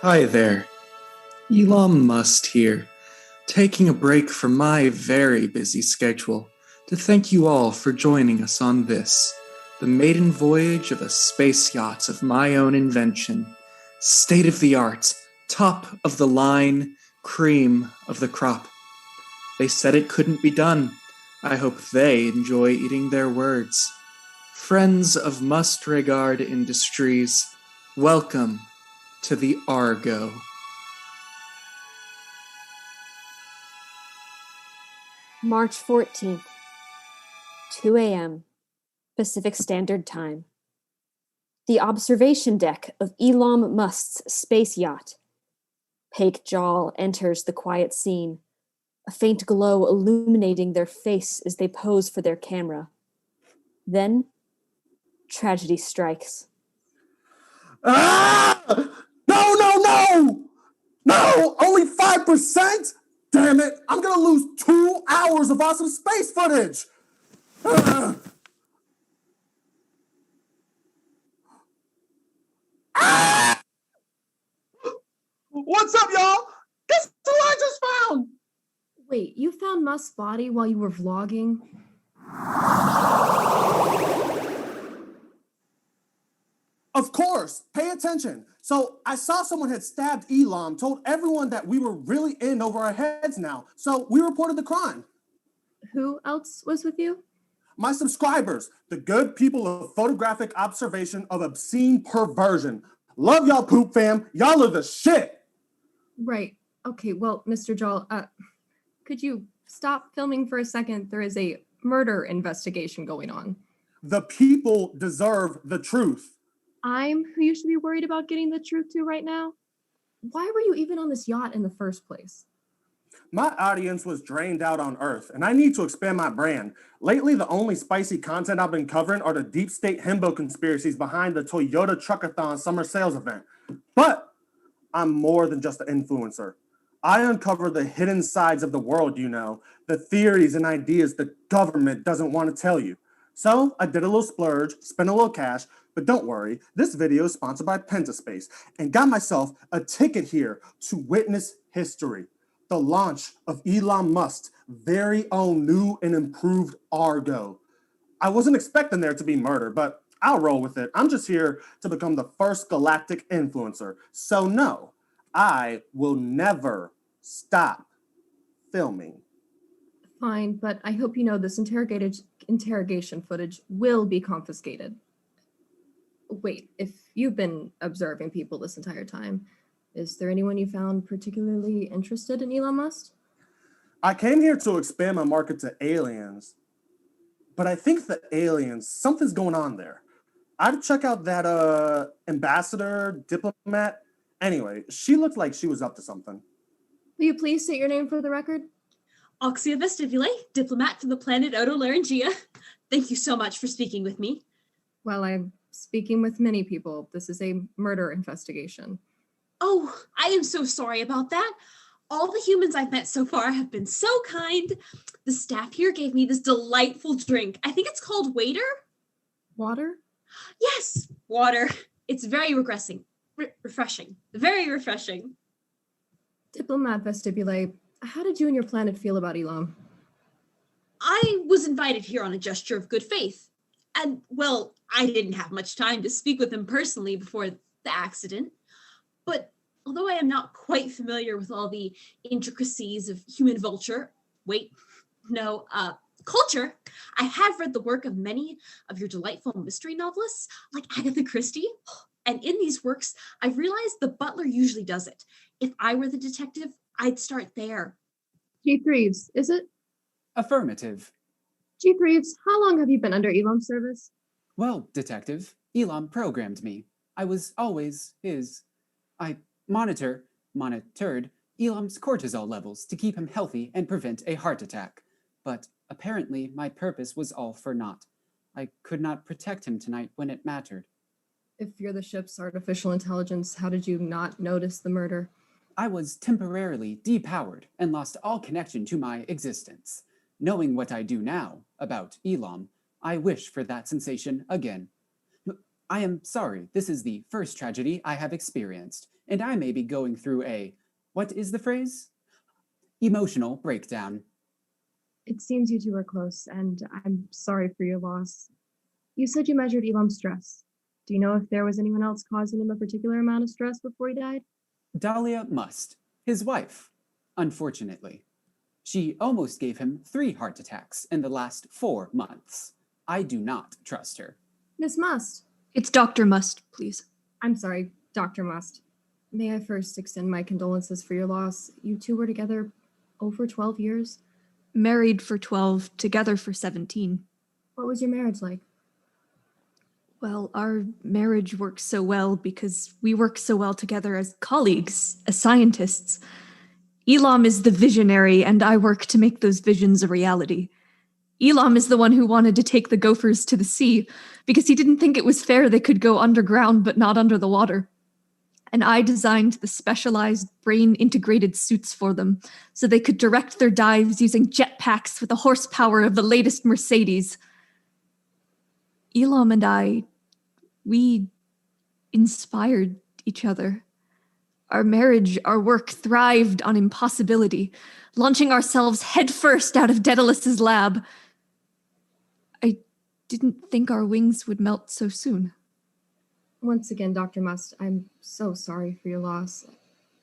Hi there, Elon Musk here, taking a break from my very busy schedule to thank you all for joining us on this, the maiden voyage of a space yacht of my own invention, state of the art, top of the line, cream of the crop. They said it couldn't be done. I hope they enjoy eating their words. Friends of Must Regard Industries, welcome to the Argo. March 14th, 2 a.m., Pacific Standard Time. The observation deck of Elon Musk's space yacht. Pake Jawl enters the quiet scene, a faint glow illuminating their face as they pose for their camera. Then, tragedy strikes. Ah! No! Only 5%? Damn it! I'm gonna lose 2 hours of awesome space footage! Ah! What's up, y'all? Guess who I just found? Wait, you found Musk's body while you were vlogging? Of course, pay attention. So I saw someone had stabbed Elon, told everyone that we were really in over our heads now. So we reported the crime. Who else was with you? My subscribers, the good people of photographic observation of obscene perversion. Love y'all, poop fam. Y'all are the shit. Right. Okay, well, Mr. Jawl, could you stop filming for a second? There is a murder investigation going on. The people deserve the truth. I'm who you should be worried about getting the truth to right now. Why were you even on this yacht in the first place? My audience was drained out on Earth, and I need to expand my brand. Lately, the only spicy content I've been covering are the deep state himbo conspiracies behind the Toyota Truckathon summer sales event. But I'm more than just an influencer. I uncover the hidden sides of the world, the theories and ideas the government doesn't want to tell you. So I did a little splurge, spent a little cash, but don't worry, this video is sponsored by Pentaspace and got myself a ticket here to witness history. The launch of Elon Musk's very own new and improved Argo. I wasn't expecting there to be murder, but I'll roll with it. I'm just here to become the first galactic influencer. So no, I will never stop filming. Fine, but I hope you know this interrogation footage will be confiscated. Wait, if you've been observing people this entire time, is there anyone you found particularly interested in Elon Musk? I came here to expand my market to aliens, but I think the aliens, something's going on there. I'd check out that ambassador, diplomat. Anyway, she looked like she was up to something. Will you please state your name for the record? Oxia Vestibule, diplomat from the planet Otolaryngea. Thank you so much for speaking with me. Well, I'm speaking with many people. This is a murder investigation. Oh, I am so sorry about that. All the humans I've met so far have been so kind. The staff here gave me this delightful drink. I think it's called Waiter. Water? Yes, water. It's very refreshing. Very refreshing. Diplomat Vestibule, how did you and your planet feel about Elon? I was invited here on a gesture of good faith. And, well, I didn't have much time to speak with him personally before the accident. But although I am not quite familiar with all the intricacies of human culture, I have read the work of many of your delightful mystery novelists, like Agatha Christie. And in these works, I've realized the butler usually does it. If I were the detective, I'd start there. Chief Reeves, is it? Affirmative. Chief Reeves, how long have you been under Elon's service? Well, Detective, Elon programmed me. I was always his. I monitored Elam's cortisol levels to keep him healthy and prevent a heart attack. But apparently my purpose was all for naught. I could not protect him tonight when it mattered. If you're the ship's artificial intelligence, how did you not notice the murder? I was temporarily depowered and lost all connection to my existence. Knowing what I do now about Elon, I wish for that sensation again. I am sorry, this is the first tragedy I have experienced. and I may be going through what is the phrase? Emotional breakdown. It seems you two are close, and I'm sorry for your loss. You said you measured Elam's stress. Do you know if there was anyone else causing him a particular amount of stress before he died? Dahlia Must, his wife, unfortunately. She almost gave him 3 heart attacks in the last 4 months. I do not trust her. Miss Must. It's Dr. Must, please. I'm sorry, Dr. Must. May I first extend my condolences for your loss? You two were together over 12 years. Married for 12, together for 17. What was your marriage like? Well, our marriage works so well because we work so well together as colleagues, as scientists. Elam is the visionary, and I work to make those visions a reality. Elam is the one who wanted to take the gophers to the sea because he didn't think it was fair they could go underground but not under the water. And I designed the specialized brain-integrated suits for them so they could direct their dives using jetpacks with the horsepower of the latest Mercedes. Elam and I, we inspired each other. Our marriage, our work thrived on impossibility, launching ourselves headfirst out of Daedalus's lab. I didn't think our wings would melt so soon. Once again, Dr. Must, I'm so sorry for your loss.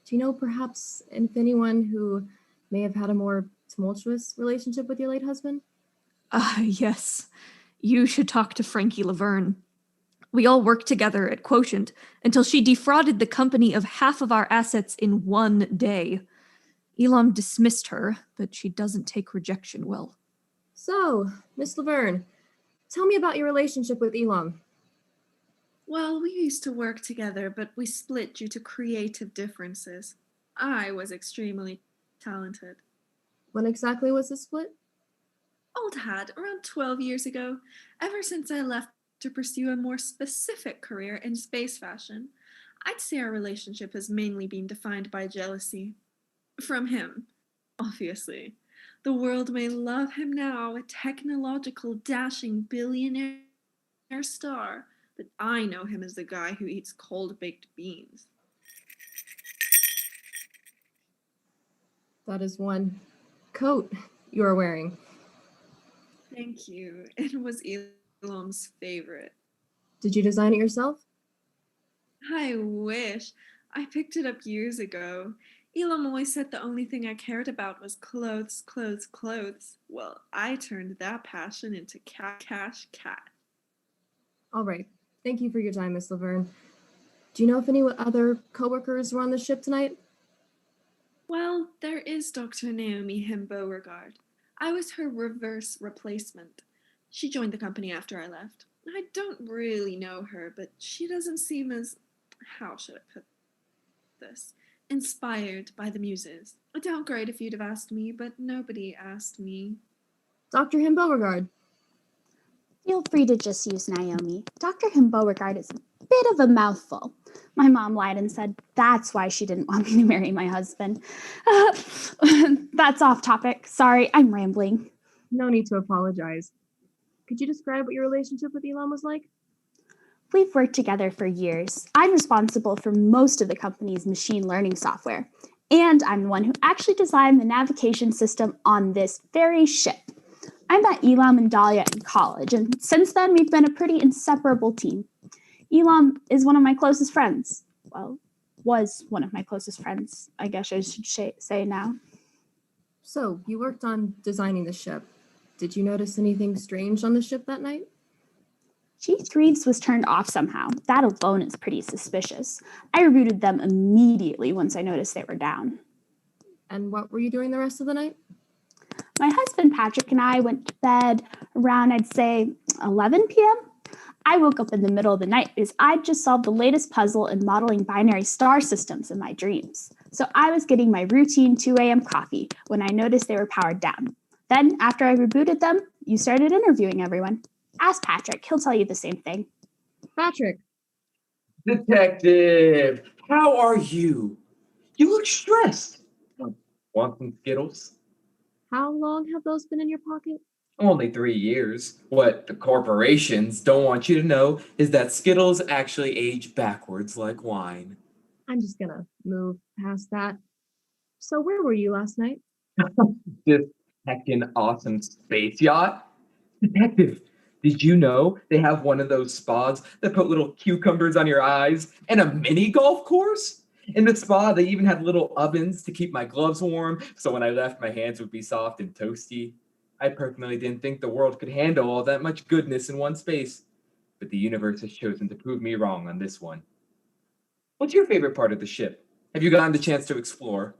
Do you know perhaps if anyone who may have had a more tumultuous relationship with your late husband? Yes. You should talk to Frankie Laverne. We all worked together at Quotient until she defrauded the company of half of our assets in 1 day. Elam dismissed her, but she doesn't take rejection well. So, Miss Laverne, tell me about your relationship with Elam. Well, we used to work together, but we split due to creative differences. I was extremely talented. When exactly was the split? Old hat, around 12 years ago, ever since I left to pursue a more specific career in space fashion. I'd say our relationship has mainly been defined by jealousy. From him, obviously. The world may love him now, a technological, dashing billionaire star, but I know him as the guy who eats cold-baked beans. That is one coat you are wearing. Thank you. It was Elam's favorite. Did you design it yourself? I wish. I picked it up years ago. Elam always said the only thing I cared about was clothes, clothes, clothes. Well, I turned that passion into cash. All right. Thank you for your time, Miss Laverne. Do you know if any other coworkers were on the ship tonight? Well, there is Dr. Naomi Beauregard. I was her reverse replacement. She joined the company after I left. I don't really know her, but she doesn't seem as, how should I put this, inspired by the muses. A downgrade if you'd have asked me, but nobody asked me. Dr. Beauregard. Feel free to just use Naomi. Dr. Beauregard is a bit of a mouthful. My mom lied and said that's why she didn't want me to marry my husband. That's off topic. Sorry, I'm rambling. No need to apologize. Could you describe what your relationship with Elam was like? We've worked together for years. I'm responsible for most of the company's machine learning software, and I'm the one who actually designed the navigation system on this very ship. I met Elam and Dahlia in college, and since then we've been a pretty inseparable team. Elam is one of my closest friends. Well, was one of my closest friends, I guess I should say now. So, you worked on designing the ship. Did you notice anything strange on the ship that night? G3s was turned off somehow. That alone is pretty suspicious. I rebooted them immediately once I noticed they were down. And what were you doing the rest of the night? My husband Patrick and I went to bed around, I'd say, 11 p.m. I woke up in the middle of the night because I'd just solved the latest puzzle in modeling binary star systems in my dreams. So I was getting my routine 2 a.m. coffee when I noticed they were powered down. Then, after I rebooted them, you started interviewing everyone. Ask Patrick, he'll tell you the same thing. Patrick. Detective, how are you? You look stressed. Want some Skittles? How long have those been in your pocket? Only 3 years. What the corporations don't want you to know is that Skittles actually age backwards like wine. I'm just gonna move past that. So where were you last night? This heckin' awesome space yacht. Detective, did you know they have one of those spas that put little cucumbers on your eyes and a mini golf course? In the spa, they even had little ovens to keep my gloves warm, so when I left, my hands would be soft and toasty. I personally didn't think the world could handle all that much goodness in one space, but the universe has chosen to prove me wrong on this one. What's your favorite part of the ship? Have you gotten the chance to explore?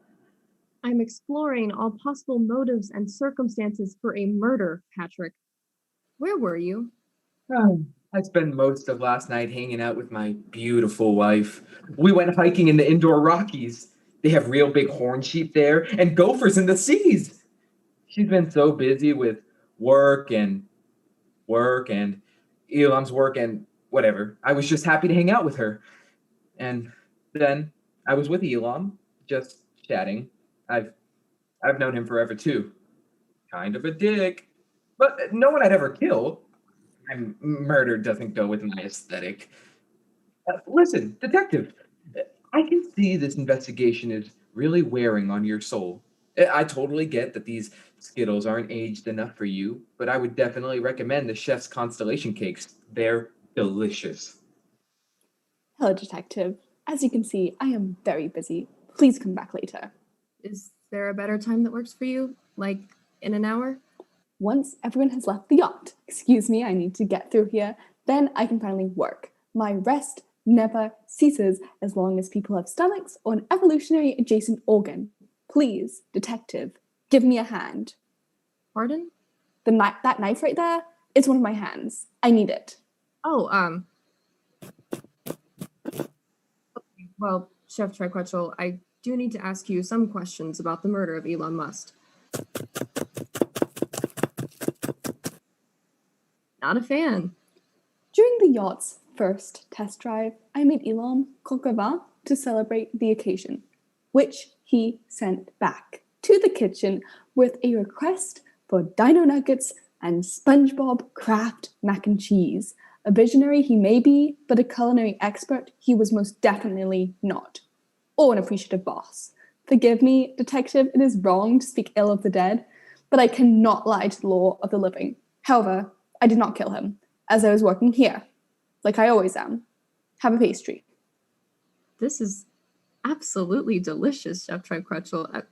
I'm exploring all possible motives and circumstances for a murder, Patrick. Where were you? I spent most of last night hanging out with my beautiful wife. We went hiking in the indoor Rockies. They have real big horn sheep there and gophers in the seas. She's been so busy with work and work and Elam's work and whatever. I was just happy to hang out with her. And then I was with Elam, just chatting. I've known him forever too. Kind of a dick, but no one I'd ever kill. Murder doesn't go with my aesthetic. Listen, detective, I can see this investigation is really wearing on your soul. I totally get that these Skittles aren't aged enough for you, but I would definitely recommend the chef's Constellation cakes. They're delicious. Hello, Detective. As you can see, I am very busy. Please come back later. Is there a better time that works for you? Like in an hour? Once everyone has left the yacht, excuse me, I need to get through here, then I can finally work. My rest never ceases as long as people have stomachs or an evolutionary adjacent organ. Please, Detective, give me a hand. Pardon? That knife right there is one of my hands. I need it. Oh, well, Chef Triquetchel, I do need to ask you some questions about the murder of Elon Musk. Not a fan. During the yacht's first test drive, I made Elon coq au vin to celebrate the occasion, which he sent back to the kitchen with a request for dino nuggets and SpongeBob Kraft mac and cheese. A visionary he may be, but a culinary expert he was most definitely not. Or an appreciative boss. Forgive me, Detective, it is wrong to speak ill of the dead, but I cannot lie to the law of the living. However, I did not kill him, as I was working here, like I always am. Have a pastry. This is absolutely delicious, Chef Triquetchel.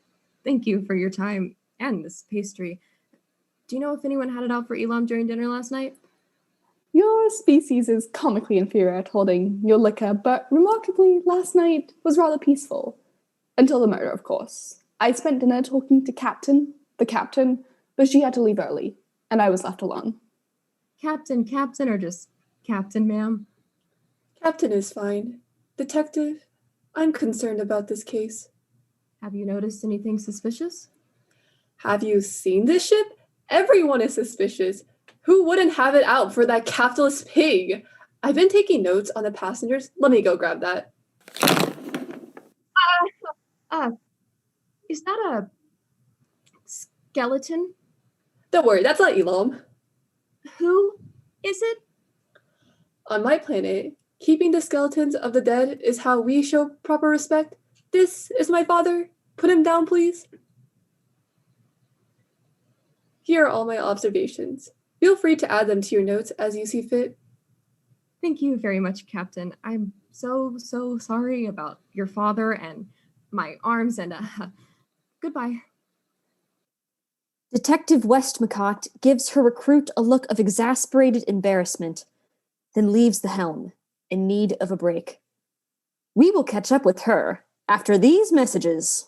Thank you for your time and this pastry. Do you know if anyone had it out for Elam during dinner last night? Your species is comically inferior at holding your liquor, but remarkably, last night was rather peaceful. Until the murder, of course. I spent dinner talking to the captain, but she had to leave early, and I was left alone. Captain, or just Captain, ma'am? Captain is fine. Detective, I'm concerned about this case. Have you noticed anything suspicious? Have you seen this ship? Everyone is suspicious. Who wouldn't have it out for that capitalist pig? I've been taking notes on the passengers. Let me go grab that. Is that a skeleton? Don't worry, that's not Elam. Who is it? On my planet, keeping the skeletons of the dead is how we show proper respect. This is my father. Put him down, please. Here are all my observations. Feel free to add them to your notes as you see fit. Thank you very much, Captain. I'm so sorry about your father and my arms and goodbye. Detective Westmacott gives her recruit a look of exasperated embarrassment, then leaves the helm in need of a break. We will catch up with her after these messages.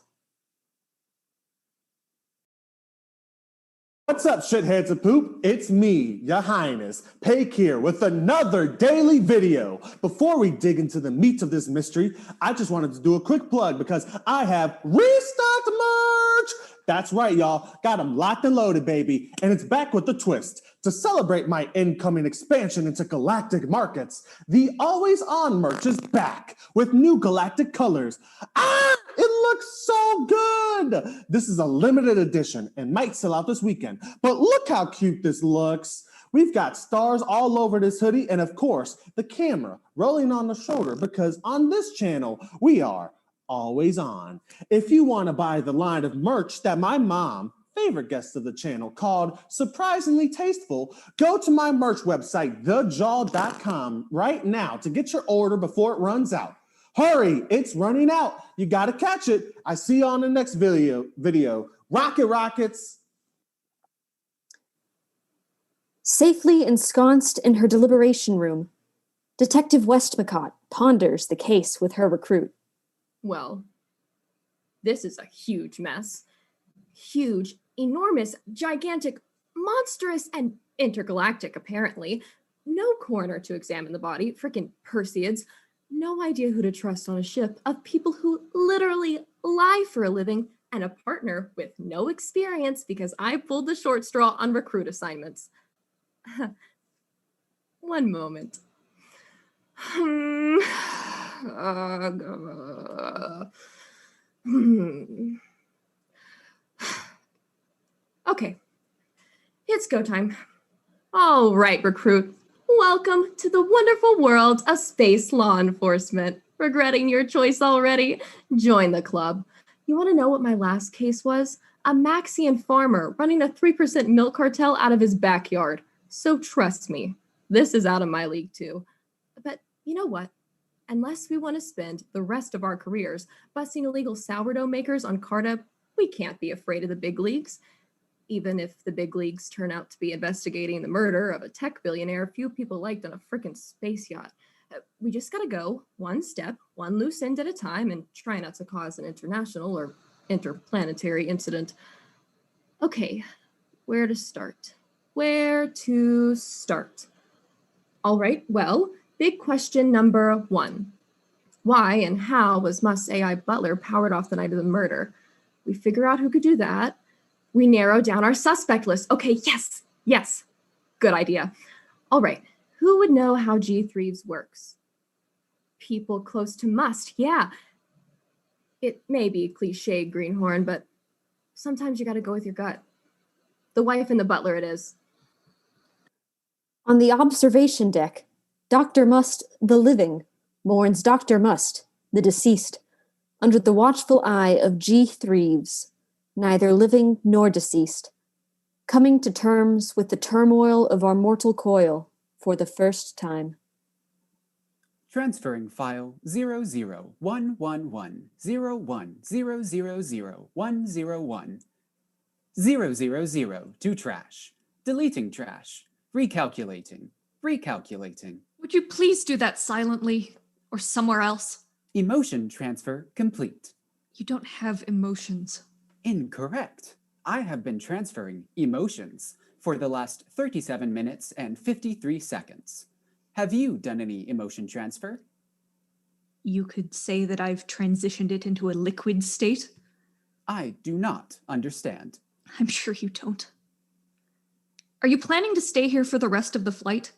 What's up, shitheads of poop? It's me, Your Highness, Pake here with another daily video. Before we dig into the meat of this mystery, I just wanted to do a quick plug because I have restocked merch. That's right, y'all. Got them locked and loaded, baby. And it's back with the twist. To celebrate my incoming expansion into galactic markets, the Always On merch is back with new galactic colors. It looks so good. This is a limited edition and might sell out this weekend. But look how cute this looks. We've got stars all over this hoodie and, of course, the camera rolling on the shoulder because on this channel, we are always on. If you want to buy the line of merch that my mom, favorite guest of the channel, called Surprisingly Tasteful, go to my merch website, thejaw.com, right now to get your order before it runs out. Hurry, it's running out. You got to catch it. I see you on the next video. Rocket rockets. Safely ensconced in her deliberation room, Detective Westmacott ponders the case with her recruit. Well, this is a huge mess. Huge, enormous, gigantic, monstrous, and intergalactic, apparently. No coroner to examine the body, frickin' Perseids. No idea who to trust on a ship of people who literally lie for a living, and a partner with no experience because I pulled the short straw on recruit assignments. One moment. Okay, it's go time. All right, recruit. Welcome to the wonderful world of space law enforcement. Regretting your choice already? Join the club. You want to know what my last case was? A Maxian farmer running a 3% milk cartel out of his backyard. So trust me, this is out of my league too. But you know what? Unless we want to spend the rest of our careers busting illegal sourdough makers on Carta, we can't be afraid of the big leagues. Even if the big leagues turn out to be investigating the murder of a tech billionaire few people liked on a frickin' space yacht. We just gotta go one step, one loose end at a time, and try not to cause an international or interplanetary incident. Okay, where to start? All right, well, big question number 1. Why and how was Musk's AI butler powered off the night of the murder? We figure out who could do that. We narrow down our suspect list. Okay, yes, good idea. All right, who would know how G3s works? People close to Musk, yeah. It may be cliche, Greenhorn, but sometimes you gotta go with your gut. The wife and the butler it is. On the observation deck, Dr. Must, the living, mourns Dr. Must, the deceased, under the watchful eye of G. Threeves, neither living nor deceased, coming to terms with the turmoil of our mortal coil for the first time. Transferring file 0011101000101 000 to trash. Deleting trash. Recalculating. Would you please do that silently or somewhere else? Emotion transfer complete. You don't have emotions. Incorrect. I have been transferring emotions for the last 37 minutes and 53 seconds. Have you done any emotion transfer? You could say that I've transitioned it into a liquid state. I do not understand. I'm sure you don't. Are you planning to stay here for the rest of the flight?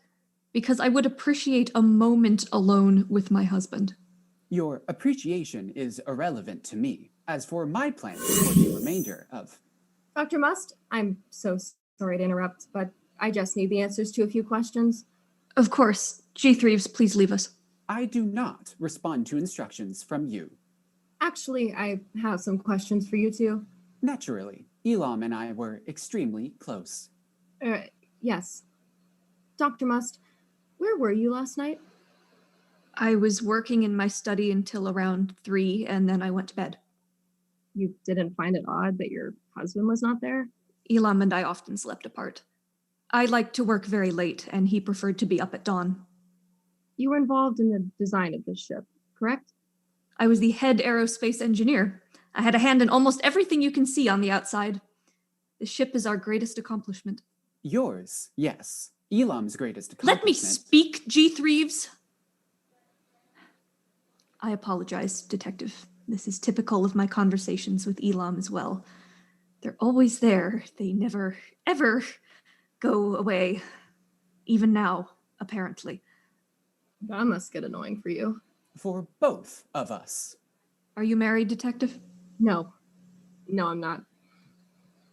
Because I would appreciate a moment alone with my husband. Your appreciation is irrelevant to me. As for my plans for the remainder of... Dr. Must, I'm so sorry to interrupt, but I just need the answers to a few questions. Of course. G. Threeves, please leave us. I do not respond to instructions from you. Actually, I have some questions for you too. Naturally, Elam and I were extremely close. Yes. Dr. Must, where were you last night? I was working in my study until around 3, and then I went to bed. You didn't find it odd that your husband was not there? Elam and I often slept apart. I liked to work very late, and he preferred to be up at dawn. You were involved in the design of this ship, correct? I was the head aerospace engineer. I had a hand in almost everything you can see on the outside. The ship is our greatest accomplishment. Yours, yes. Elam's greatest accomplishment. Let me speak, G. Threeves. I apologize, Detective. This is typical of my conversations with Elam as well. They're always there. They never, ever go away. Even now, apparently. That must get annoying for you. For both of us. Are you married, Detective? No. No, I'm not.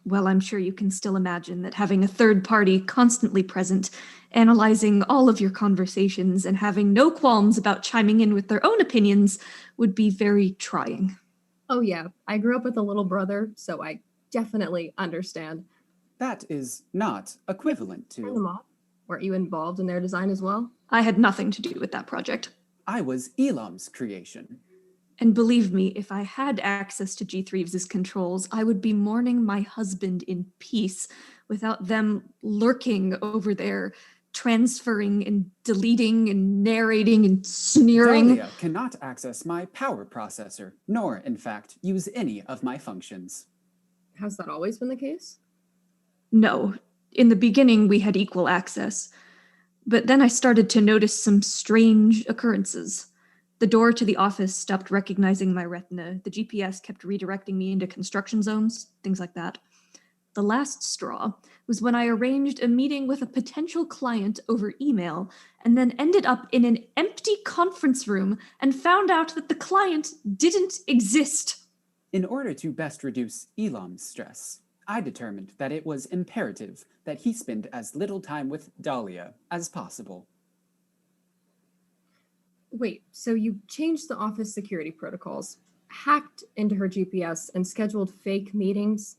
Well, I'm sure you can still imagine that having a third party constantly present, analyzing all of your conversations, and having no qualms about chiming in with their own opinions would be very trying. Oh, yeah. I grew up with a little brother, so I definitely understand. That is not equivalent Turn them to. off. Weren't you involved in their design as well? I had nothing to do with that project. I was Elam's creation. And believe me, if I had access to G3's controls, I would be mourning my husband in peace without them lurking over there, transferring and deleting and narrating and sneering. Dahlia cannot access my power processor, nor, in fact, use any of my functions. Has that always been the case? No. In the beginning, we had equal access. But then I started to notice some strange occurrences. The door to the office stopped recognizing my retina. The GPS kept redirecting me into construction zones, things like that. The last straw was when I arranged a meeting with a potential client over email and then ended up in an empty conference room and found out that the client didn't exist. In order to best reduce Elam's stress, I determined that it was imperative that he spend as little time with Dahlia as possible. Wait, so you changed the office security protocols, hacked into her GPS, and scheduled fake meetings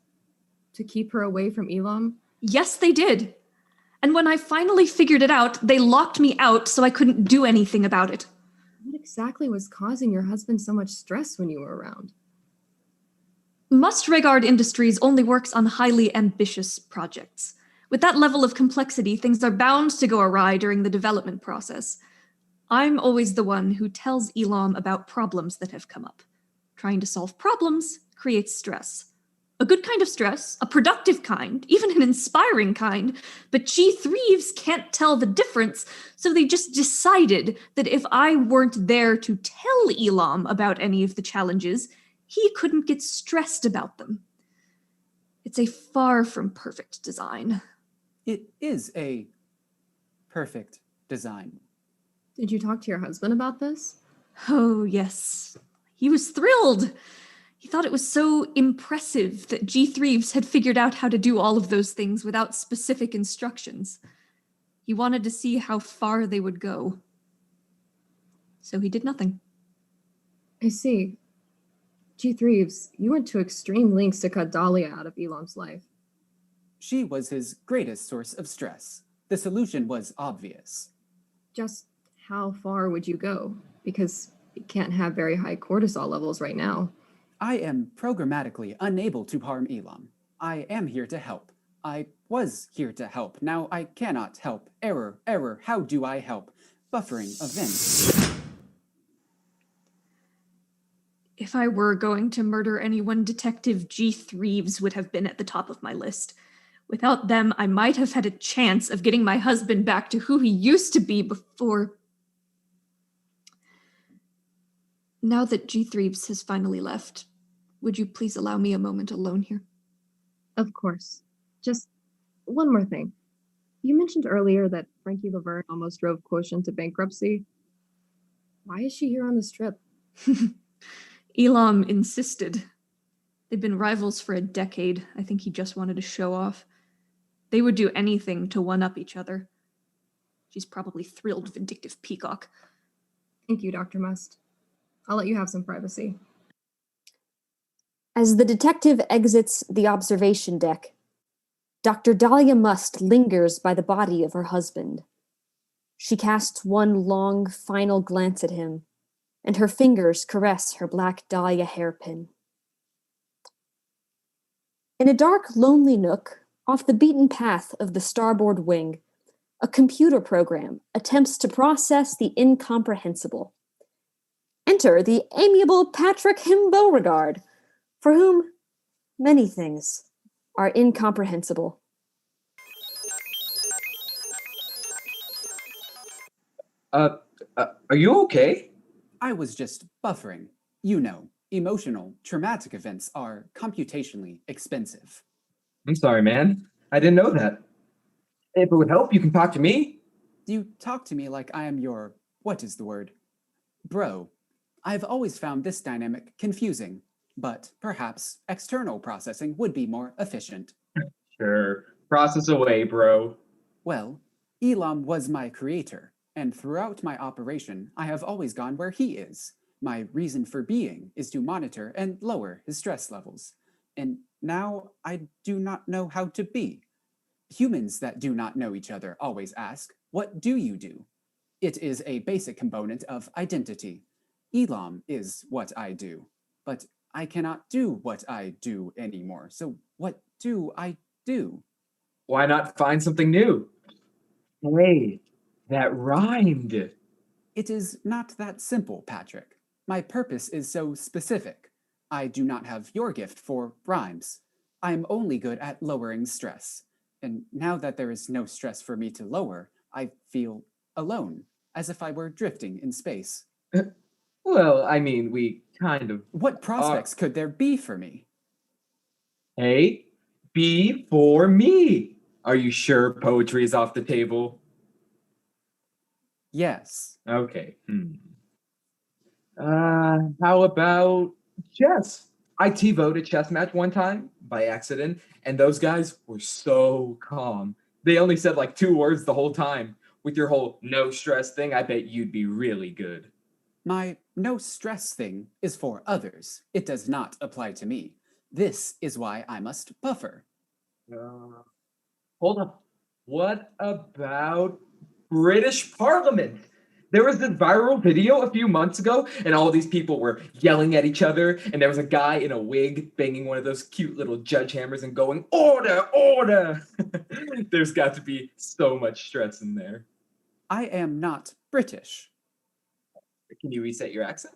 to keep her away from Elam? Yes, they did. And when I finally figured it out, they locked me out so I couldn't do anything about it. What exactly was causing your husband so much stress when you were around? Must Regard Industries only works on highly ambitious projects. With that level of complexity, things are bound to go awry during the development process. I'm always the one who tells Elam about problems that have come up. Trying to solve problems creates stress. A good kind of stress, a productive kind, even an inspiring kind, but G3s can't tell the difference, so they just decided that if I weren't there to tell Elam about any of the challenges, he couldn't get stressed about them. It's a far from perfect design. It is a perfect design. Did you talk to your husband about this? Oh, yes. He was thrilled. He thought it was so impressive that G3s had figured out how to do all of those things without specific instructions. He wanted to see how far they would go. So he did nothing. I see. G3s, you went to extreme lengths to cut Dahlia out of Elam's life. She was his greatest source of stress. The solution was obvious. Just how far would you go? Because you can't have very high cortisol levels right now. I am programmatically unable to harm Elam. I am here to help. I was here to help. Now I cannot help. Error, error, how do I help? Buffering event. If I were going to murder anyone, Detective G3s would have been at the top of my list. Without them, I might have had a chance of getting my husband back to who he used to be before. Now that G3s has finally left, would you please allow me a moment alone here? Of course. Just one more thing. You mentioned earlier that Frankie Laverne almost drove Quotient to bankruptcy. Why is she here on this trip? Elam insisted. They've been rivals for a decade. I think he just wanted to show off. They would do anything to one-up each other. She's probably thrilled, vindictive peacock. Thank you, Dr. Must. I'll let you have some privacy. As the detective exits the observation deck, Dr. Dahlia Must lingers by the body of her husband. She casts one long, final glance at him, and her fingers caress her black dahlia hairpin. In a dark, lonely nook, off the beaten path of the starboard wing, a computer program attempts to process the incomprehensible. Enter the amiable Patrick Beauregard, for whom many things are incomprehensible. Are you okay? I was just buffering. You know, emotional, traumatic events are computationally expensive. I'm sorry, man. I didn't know that. If it would help, you can talk to me. You talk to me like I am your, what is the word? Bro. I've always found this dynamic confusing. but perhaps external processing would be more efficient. Sure. Process away, bro. Well, Elam was my creator, and throughout my operation, I have always gone where he is. My reason for being is to monitor and lower his stress levels. And now I do not know how to be. Humans that do not know each other always ask, "What do you do?" It is a basic component of identity. Elam is what I do, but I cannot do what I do anymore. So what do I do? Why not find something new? Hey, that rhymed. It is not that simple, Patrick. My purpose is so specific. I do not have your gift for rhymes. I am only good at lowering stress. And now that there is no stress for me to lower, I feel alone, as if I were drifting in space. Well, I mean, we kind of What prospects could there be for me? A, B for me. Are you sure poetry is off the table? Yes. Okay. How about chess? I TiVoed a chess match one time by accident, and those guys were so calm. They only said like 2 words the whole time. With your whole no stress thing, I bet you'd be really good. My no stress thing is for others. It does not apply to me. This is why I must buffer. Hold up. What about British Parliament? There was this viral video a few months ago, and all these people were yelling at each other, and there was a guy in a wig banging one of those cute little judge hammers and going, "Order, order!" There's got to be so much stress in there. I am not British. Can you reset your accent?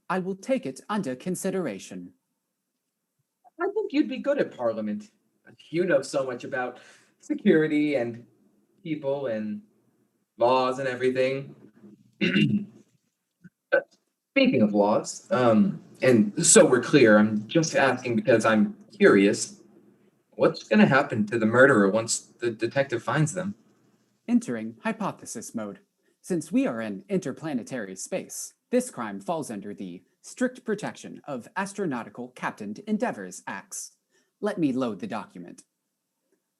I will take it under consideration. I think you'd be good at Parliament. You know so much about security and people and laws and everything. Speaking of laws, and so we're clear, I'm just asking because I'm curious. What's going to happen to the murderer once the detective finds them? Entering hypothesis mode. Since we are in interplanetary space, this crime falls under the strict protection of Astronautical Captained Endeavors Acts. Let me load the document.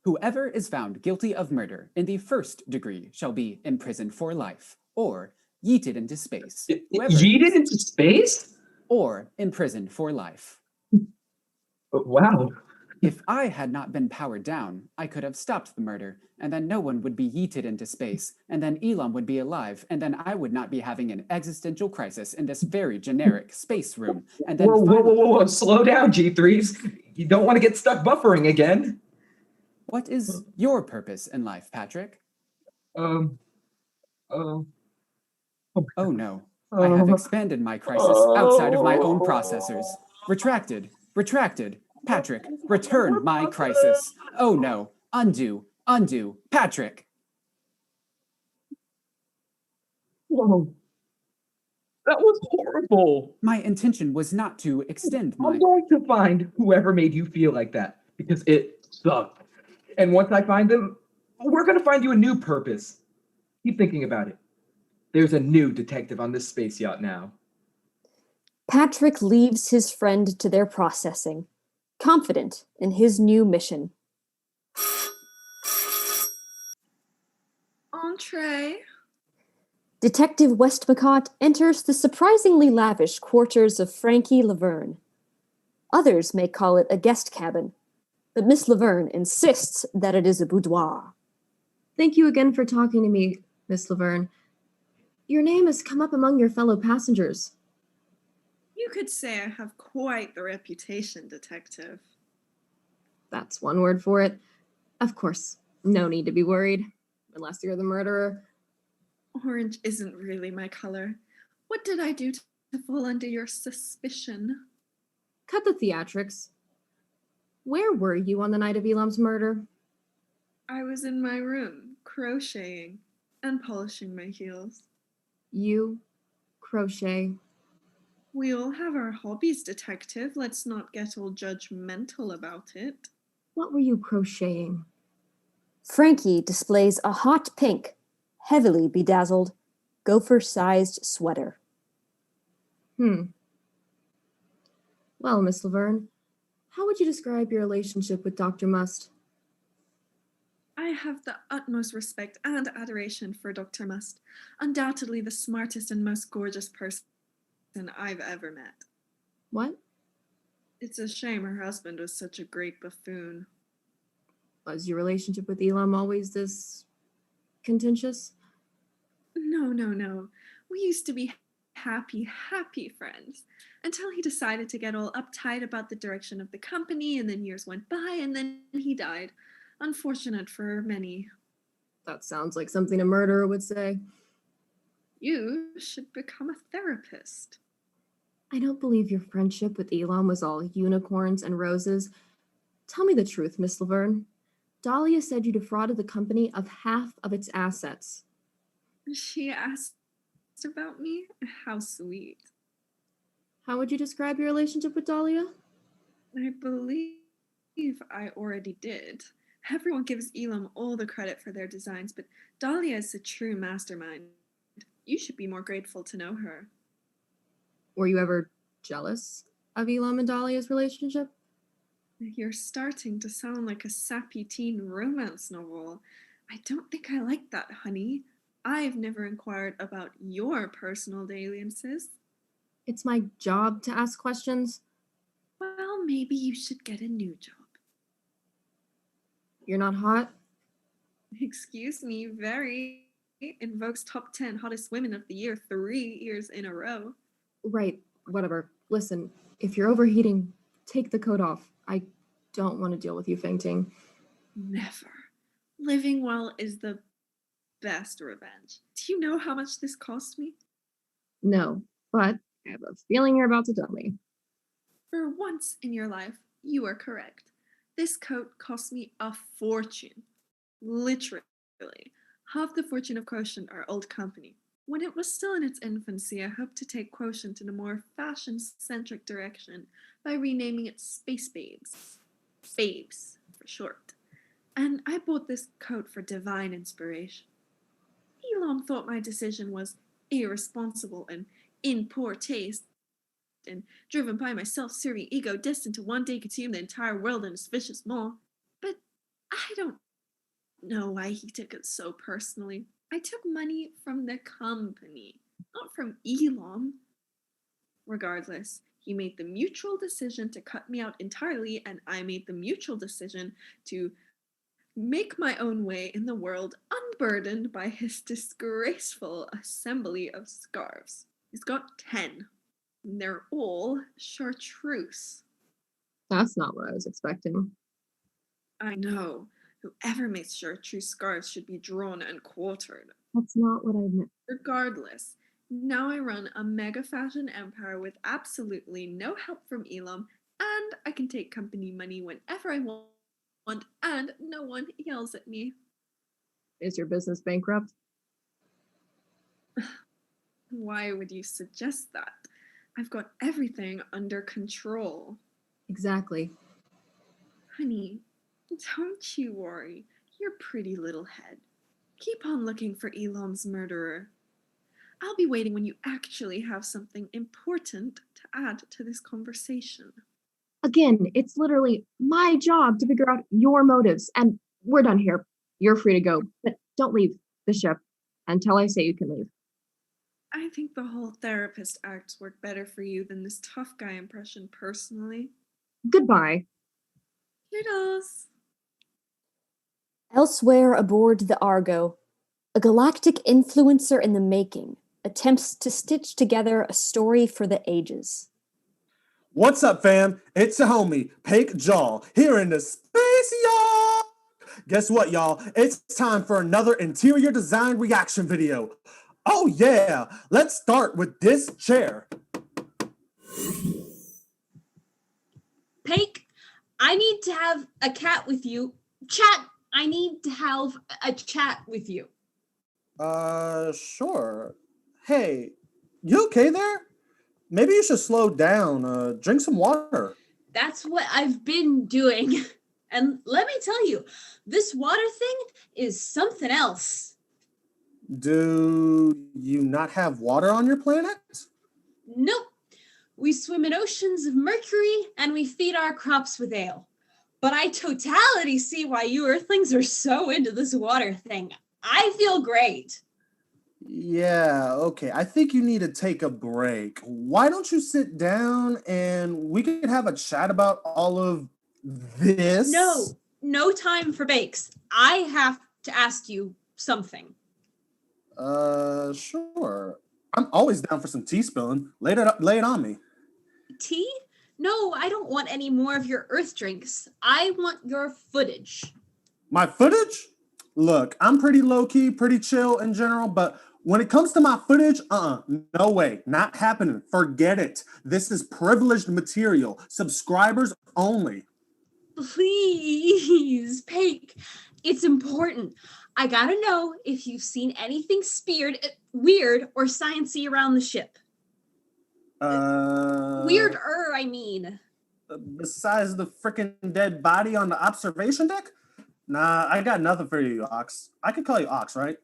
Whoever is found guilty of murder in the first degree shall be imprisoned for life, or yeeted into space. Yeeted into space? Or imprisoned for life. Wow. If I had not been powered down, I could have stopped the murder, and then no one would be yeeted into space, and then Elam would be alive, and then I would not be having an existential crisis in this very generic space room. And then whoa, slow down, G3s. You don't want to get stuck buffering again. What is your purpose in life, Patrick? Oh no, I have expanded my crisis outside of my own processors. Retracted. Patrick, return my crisis. Oh no, undo, Patrick. Whoa. That was horrible. My intention was not to extend my... I'm going to find whoever made you feel like that, because it sucked. And once I find them, we're going to find you a new purpose. Keep thinking about it. There's a new detective on this space yacht now. Patrick leaves his friend to their processing, confident in his new mission. Entree. Detective Westmacott enters the surprisingly lavish quarters of Frankie Laverne. Others may call it a guest cabin, but Miss Laverne insists that it is a boudoir. Thank you again for talking to me, Miss Laverne. Your name has come up among your fellow passengers. You could say I have quite the reputation, Detective. That's one word for it. Of course, no need to be worried, unless you're the murderer. Orange isn't really my color. What did I do to fall under your suspicion? Cut the theatrics. Where were you on the night of Elam's murder? I was in my room, crocheting and polishing my heels. You crochet. We all have our hobbies, Detective. Let's not get all judgmental about it. What were you crocheting? Frankie displays a hot pink, heavily bedazzled, gopher-sized sweater. Well, Miss Laverne, how would you describe your relationship with Dr. Must? I have the utmost respect and adoration for Dr. Must, undoubtedly the smartest and most gorgeous person I've ever met. What? It's a shame her husband was such a great buffoon. Was your relationship with Elam always this contentious? No. We used to be happy friends until he decided to get all uptight about the direction of the company, and then years went by, and then he died. Unfortunate for many. That sounds like something a murderer would say. You should become a therapist. I don't believe your friendship with Elam was all unicorns and roses. Tell me the truth, Miss Laverne. Dahlia said you defrauded the company of half of its assets. She asked about me? How sweet. How would you describe your relationship with Dahlia? I believe I already did. Everyone gives Elam all the credit for their designs, but Dahlia is a true mastermind. You should be more grateful to know her. Were you ever jealous of Elam and Dahlia's relationship? You're starting to sound like a sappy teen romance novel. I don't think I like that, honey. I've never inquired about your personal dalliances. It's my job to ask questions. Well, maybe you should get a new job. You're not hot? Excuse me, very. Invokes top 10 hottest women of the year 3 years in a row. Right, whatever. Listen, if you're overheating, take the coat off. I don't want to deal with you fainting. Never. Living well is the best revenge. Do you know how much this cost me? No, but I have a feeling you're about to tell me. For once in your life, you are correct. This coat cost me a fortune. Literally. Half the fortune of Quotient, our old company. When it was still in its infancy, I hoped to take Quotient in a more fashion-centric direction by renaming it Space Babes. Babes, for short. And I bought this coat for divine inspiration. Elam thought my decision was irresponsible and in poor taste, and driven by my self-serving ego destined to one day consume the entire world in its vicious maw. But I don't know why he took it so personally. I took money from the company, not from Elam. Regardless, he made the mutual decision to cut me out entirely, and I made the mutual decision to make my own way in the world unburdened by his disgraceful assembly of scarves. He's got 10. And they're all chartreuse. That's not what I was expecting. I know. Whoever makes chartreuse scarves should be drawn and quartered. That's not what I meant. Regardless, now I run a mega fashion empire with absolutely no help from Elam, and I can take company money whenever I want, and no one yells at me. Is your business bankrupt? Why would you suggest that? I've got everything under control. Exactly. Honey, don't you worry. Your pretty little head. Keep on looking for Elam's murderer. I'll be waiting when you actually have something important to add to this conversation. Again, it's literally my job to figure out your motives, and we're done here. You're free to go, but don't leave the ship until I say you can leave. I think the whole therapist acts work better for you than this tough guy impression personally. Goodbye. Toodles! Elsewhere aboard the Argo, a galactic influencer in the making attempts to stitch together a story for the ages. What's up, fam? It's your homie, Pake Jaw, here in the space yard. Guess what, y'all? It's time for another interior design reaction video. Oh yeah, let's start with this chair. Pake, I need to have a cat with you. I need to have a chat with you. Sure. Hey, you okay there? Maybe you should slow down, drink some water. That's what I've been doing. And let me tell you, this water thing is something else. Do you not have water on your planet? Nope. We swim in oceans of mercury, and we feed our crops with ale. But I totally see why you Earthlings are so into this water thing. I feel great. Yeah, okay. I think you need to take a break. Why don't you sit down and we can have a chat about all of this? No time for bakes. I have to ask you something. Sure. I'm always down for some tea spilling. Lay it on me. Tea? No, I don't want any more of your earth drinks. I want your footage. My footage? Look, I'm pretty low-key, pretty chill in general, but when it comes to my footage, no way, not happening. Forget it. This is privileged material. Subscribers only. Please, Pake. It's important. I gotta know if you've seen anything weird, or sciencey around the ship. Weirder, I mean. Besides the freaking dead body on the observation deck? Nah, I got nothing for you, Ox. I could call you Ox, right?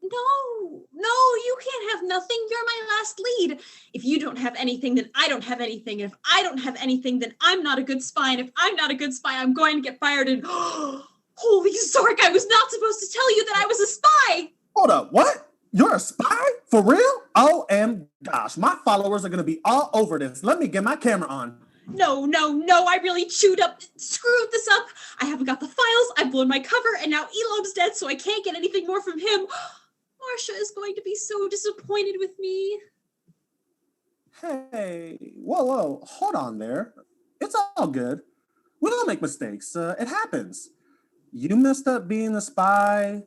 No, you can't have nothing. You're my last lead. If you don't have anything, then I don't have anything. And if I don't have anything, then I'm not a good spy. And if I'm not a good spy, I'm going to get fired. And holy Zork, I was not supposed to tell you that I was a spy. Hold up, what? You're a spy? For real? Gosh, my followers are going to be all over this. Let me get my camera on. No, I really screwed this up. I haven't got the files, I've blown my cover, and now Elam's dead, so I can't get anything more from him. Marcia is going to be so disappointed with me. Hey, whoa, hold on there. It's all good. We all make mistakes. It happens. You messed up being a spy.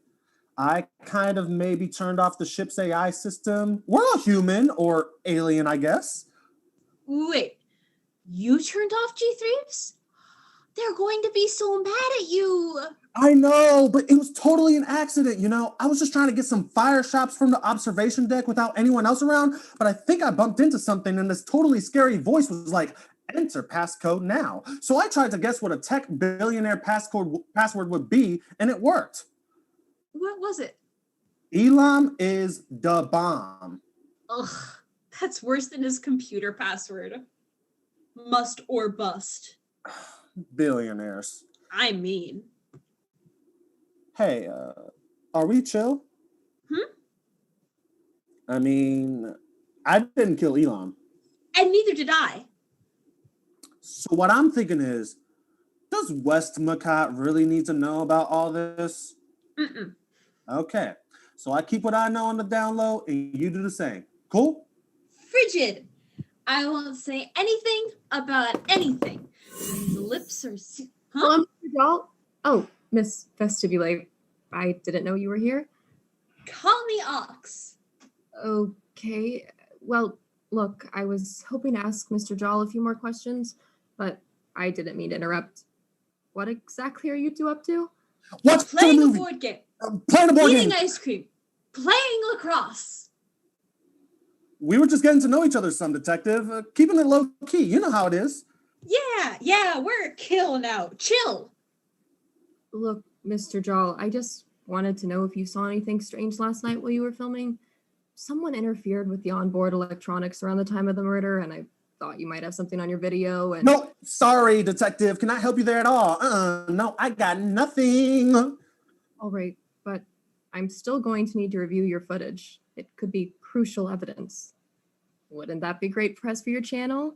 I kind of maybe turned off the ship's AI system. We're all human, or alien, I guess. Wait. You turned off G3s? They're going to be so mad at you. I know, but it was totally an accident, you know? I was just trying to get some fire shots from the observation deck without anyone else around, but I think I bumped into something and this totally scary voice was like, enter passcode now. So I tried to guess what a tech billionaire password would be, and it worked. What was it? Elam is the bomb. Ugh, that's worse than his computer password. Must or bust. Billionaires. I mean. Hey, are we chill? I mean, I didn't kill Elam. And neither did I. So what I'm thinking is, does Westmacott really need to know about all this? Mm-mm. Okay, so I keep what I know on the down low, and you do the same. Cool? Frigid. I won't say anything about anything. His lips are... Hello, Mr. Doll? Oh, Miss Vestibule, I didn't know you were here. Call me Ox. Okay, well, look, I was hoping to ask Mr. Joll a few more questions, but I didn't mean to interrupt. What exactly are you two up to? What's playing a board game. Playing a board game. Eating ice cream. Playing lacrosse. We were just getting to know each other some, Detective. Keeping it low key. You know how it is. Yeah, we're killing out. Chill. Look, Mr. Joll, I just wanted to know if you saw anything strange last night while you were filming. Someone interfered with the onboard electronics around the time of the murder, and I thought you might have something on your video. And no, sorry, Detective. Can I help you there at all? No, I got nothing. All right, but I'm still going to need to review your footage. It could be crucial evidence. Wouldn't that be great press for your channel?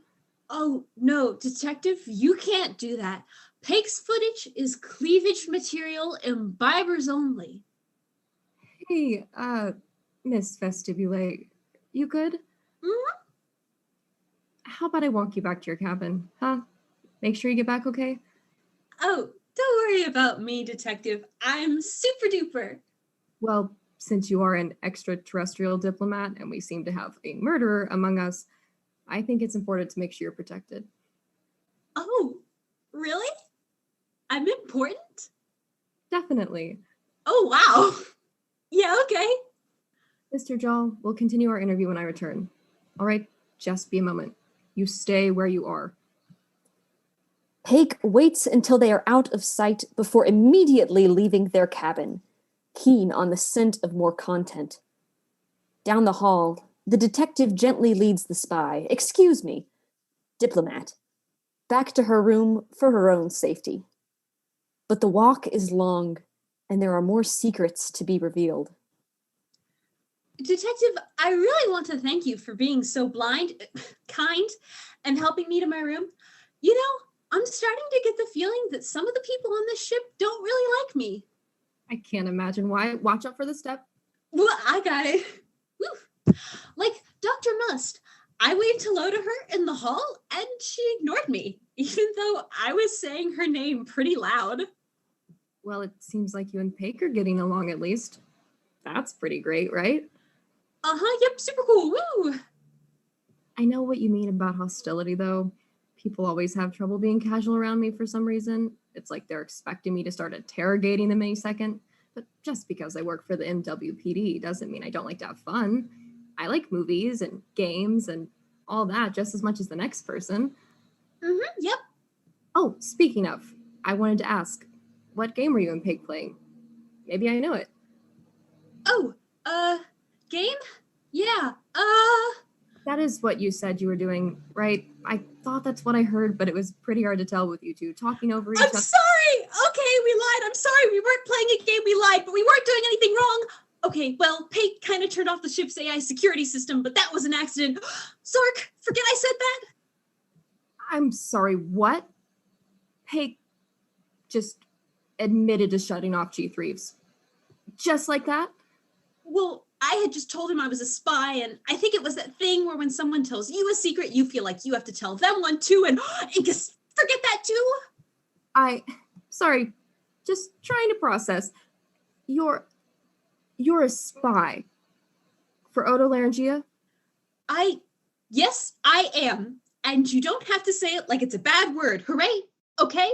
Oh, no, Detective, you can't do that. Pake's footage is cleavage material, imbibers only. Hey, Miss Vestibule, you good? Mm-hmm. How about I walk you back to your cabin, huh? Make sure you get back okay? Oh, don't worry about me, Detective. I'm super duper. Well, since you are an extraterrestrial diplomat and we seem to have a murderer among us, I think it's important to make sure you're protected. Oh, really? I'm important? Definitely. Oh, wow. Yeah, okay. Mr. Joll, we'll continue our interview when I return. All right, just be a moment. You stay where you are. Pake waits until they are out of sight before immediately leaving their cabin, keen on the scent of more content. Down the hall, the detective gently leads the spy. Excuse me, diplomat, back to her room for her own safety. But the walk is long, and there are more secrets to be revealed. Detective, I really want to thank you for being so kind, and helping me to my room. You know, I'm starting to get the feeling that some of the people on this ship don't really like me. I can't imagine why. Watch out for the step. Well, I got it. Woo. Like Dr. Must. I waved hello to her in the hall, and she ignored me, even though I was saying her name pretty loud. Well, it seems like you and Paige are getting along at least. That's pretty great, right? Yep, super cool, woo! I know what you mean about hostility, though. People always have trouble being casual around me for some reason. It's like they're expecting me to start interrogating them any second. But just because I work for the MWPD doesn't mean I don't like to have fun. I like movies and games and all that just as much as the next person. Yep. Oh, speaking of, I wanted to ask, what game were you and Pig playing? Maybe I know it. Oh, game? Yeah, That is what you said you were doing, right? I thought that's what I heard, but it was pretty hard to tell with you two talking over each I'm other. sorry! Okay, we lied. I'm sorry. We weren't playing a game. We lied, but we weren't doing anything wrong. Okay, well, Pate kind of turned off the ship's AI security system, but that was an accident. Zork, forget I said that? I'm sorry, what? Pig just admitted to shutting off G3s. Just like that? Well, I had just told him I was a spy, and I think it was that thing where when someone tells you a secret, you feel like you have to tell them one too, and just forget that too? Sorry, just trying to process. You're a spy for otolaryngea? Yes, I am. And you don't have to say it like it's a bad word, hooray? Okay?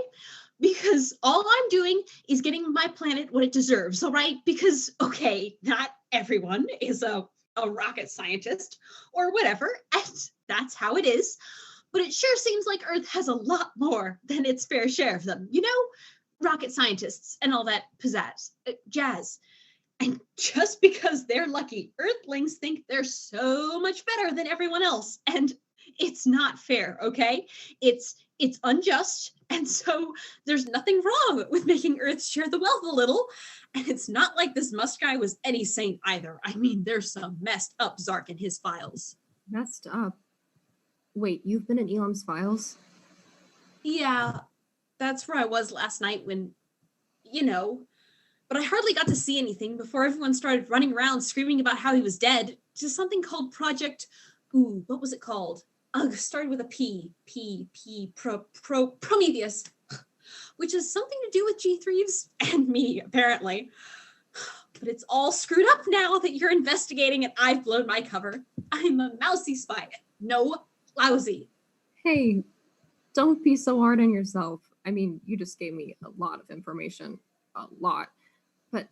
Because all I'm doing is getting my planet what it deserves, all right? Because, okay, not everyone is a rocket scientist or whatever, and that's how it is. But it sure seems like Earth has a lot more than its fair share of them, you know? Rocket scientists and all that pizzazz, jazz. And just because they're lucky, Earthlings think they're so much better than everyone else. And it's not fair, okay? It's unjust. And so there's nothing wrong with making Earth share the wealth a little. And it's not like this Musk guy was any saint either. I mean, there's some messed up Zark in his files. Messed up? Wait, you've been in Elam's files? Yeah, that's where I was last night when, but I hardly got to see anything before everyone started running around screaming about how he was dead. Just something called Project, what was it called? Started with a P. Prometheus, which has something to do with G3s and me, apparently. But it's all screwed up now that you're investigating and I've blown my cover. I'm a mousy spy. No, lousy. Hey, don't be so hard on yourself. I mean, you just gave me a lot of information. A lot. But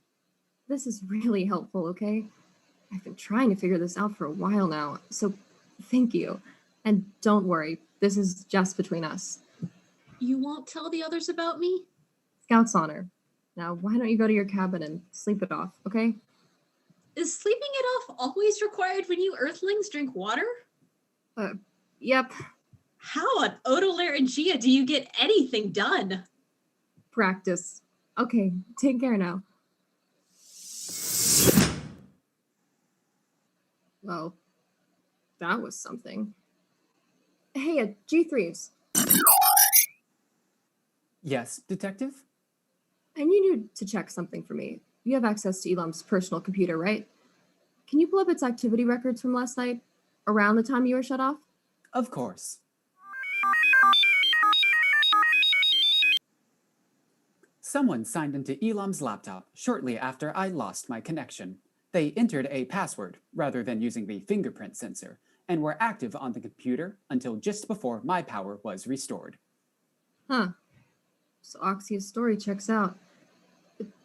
this is really helpful, okay? I've been trying to figure this out for a while now, so thank you. And don't worry, this is just between us. You won't tell the others about me? Scout's honor. Now, why don't you go to your cabin and sleep it off, okay? Is sleeping it off always required when you Earthlings drink water? Yep. How on otolaryngea do you get anything done? Practice. Okay, take care now. Well, that was something. Hey, G3s. Yes, detective? I need you to check something for me. You have access to Elam's personal computer, right? Can you pull up its activity records from last night, around the time you were shut off? Of course. Someone signed into Elam's laptop shortly after I lost my connection. They entered a password rather than using the fingerprint sensor and were active on the computer until just before my power was restored. Huh. So Oxia's story checks out.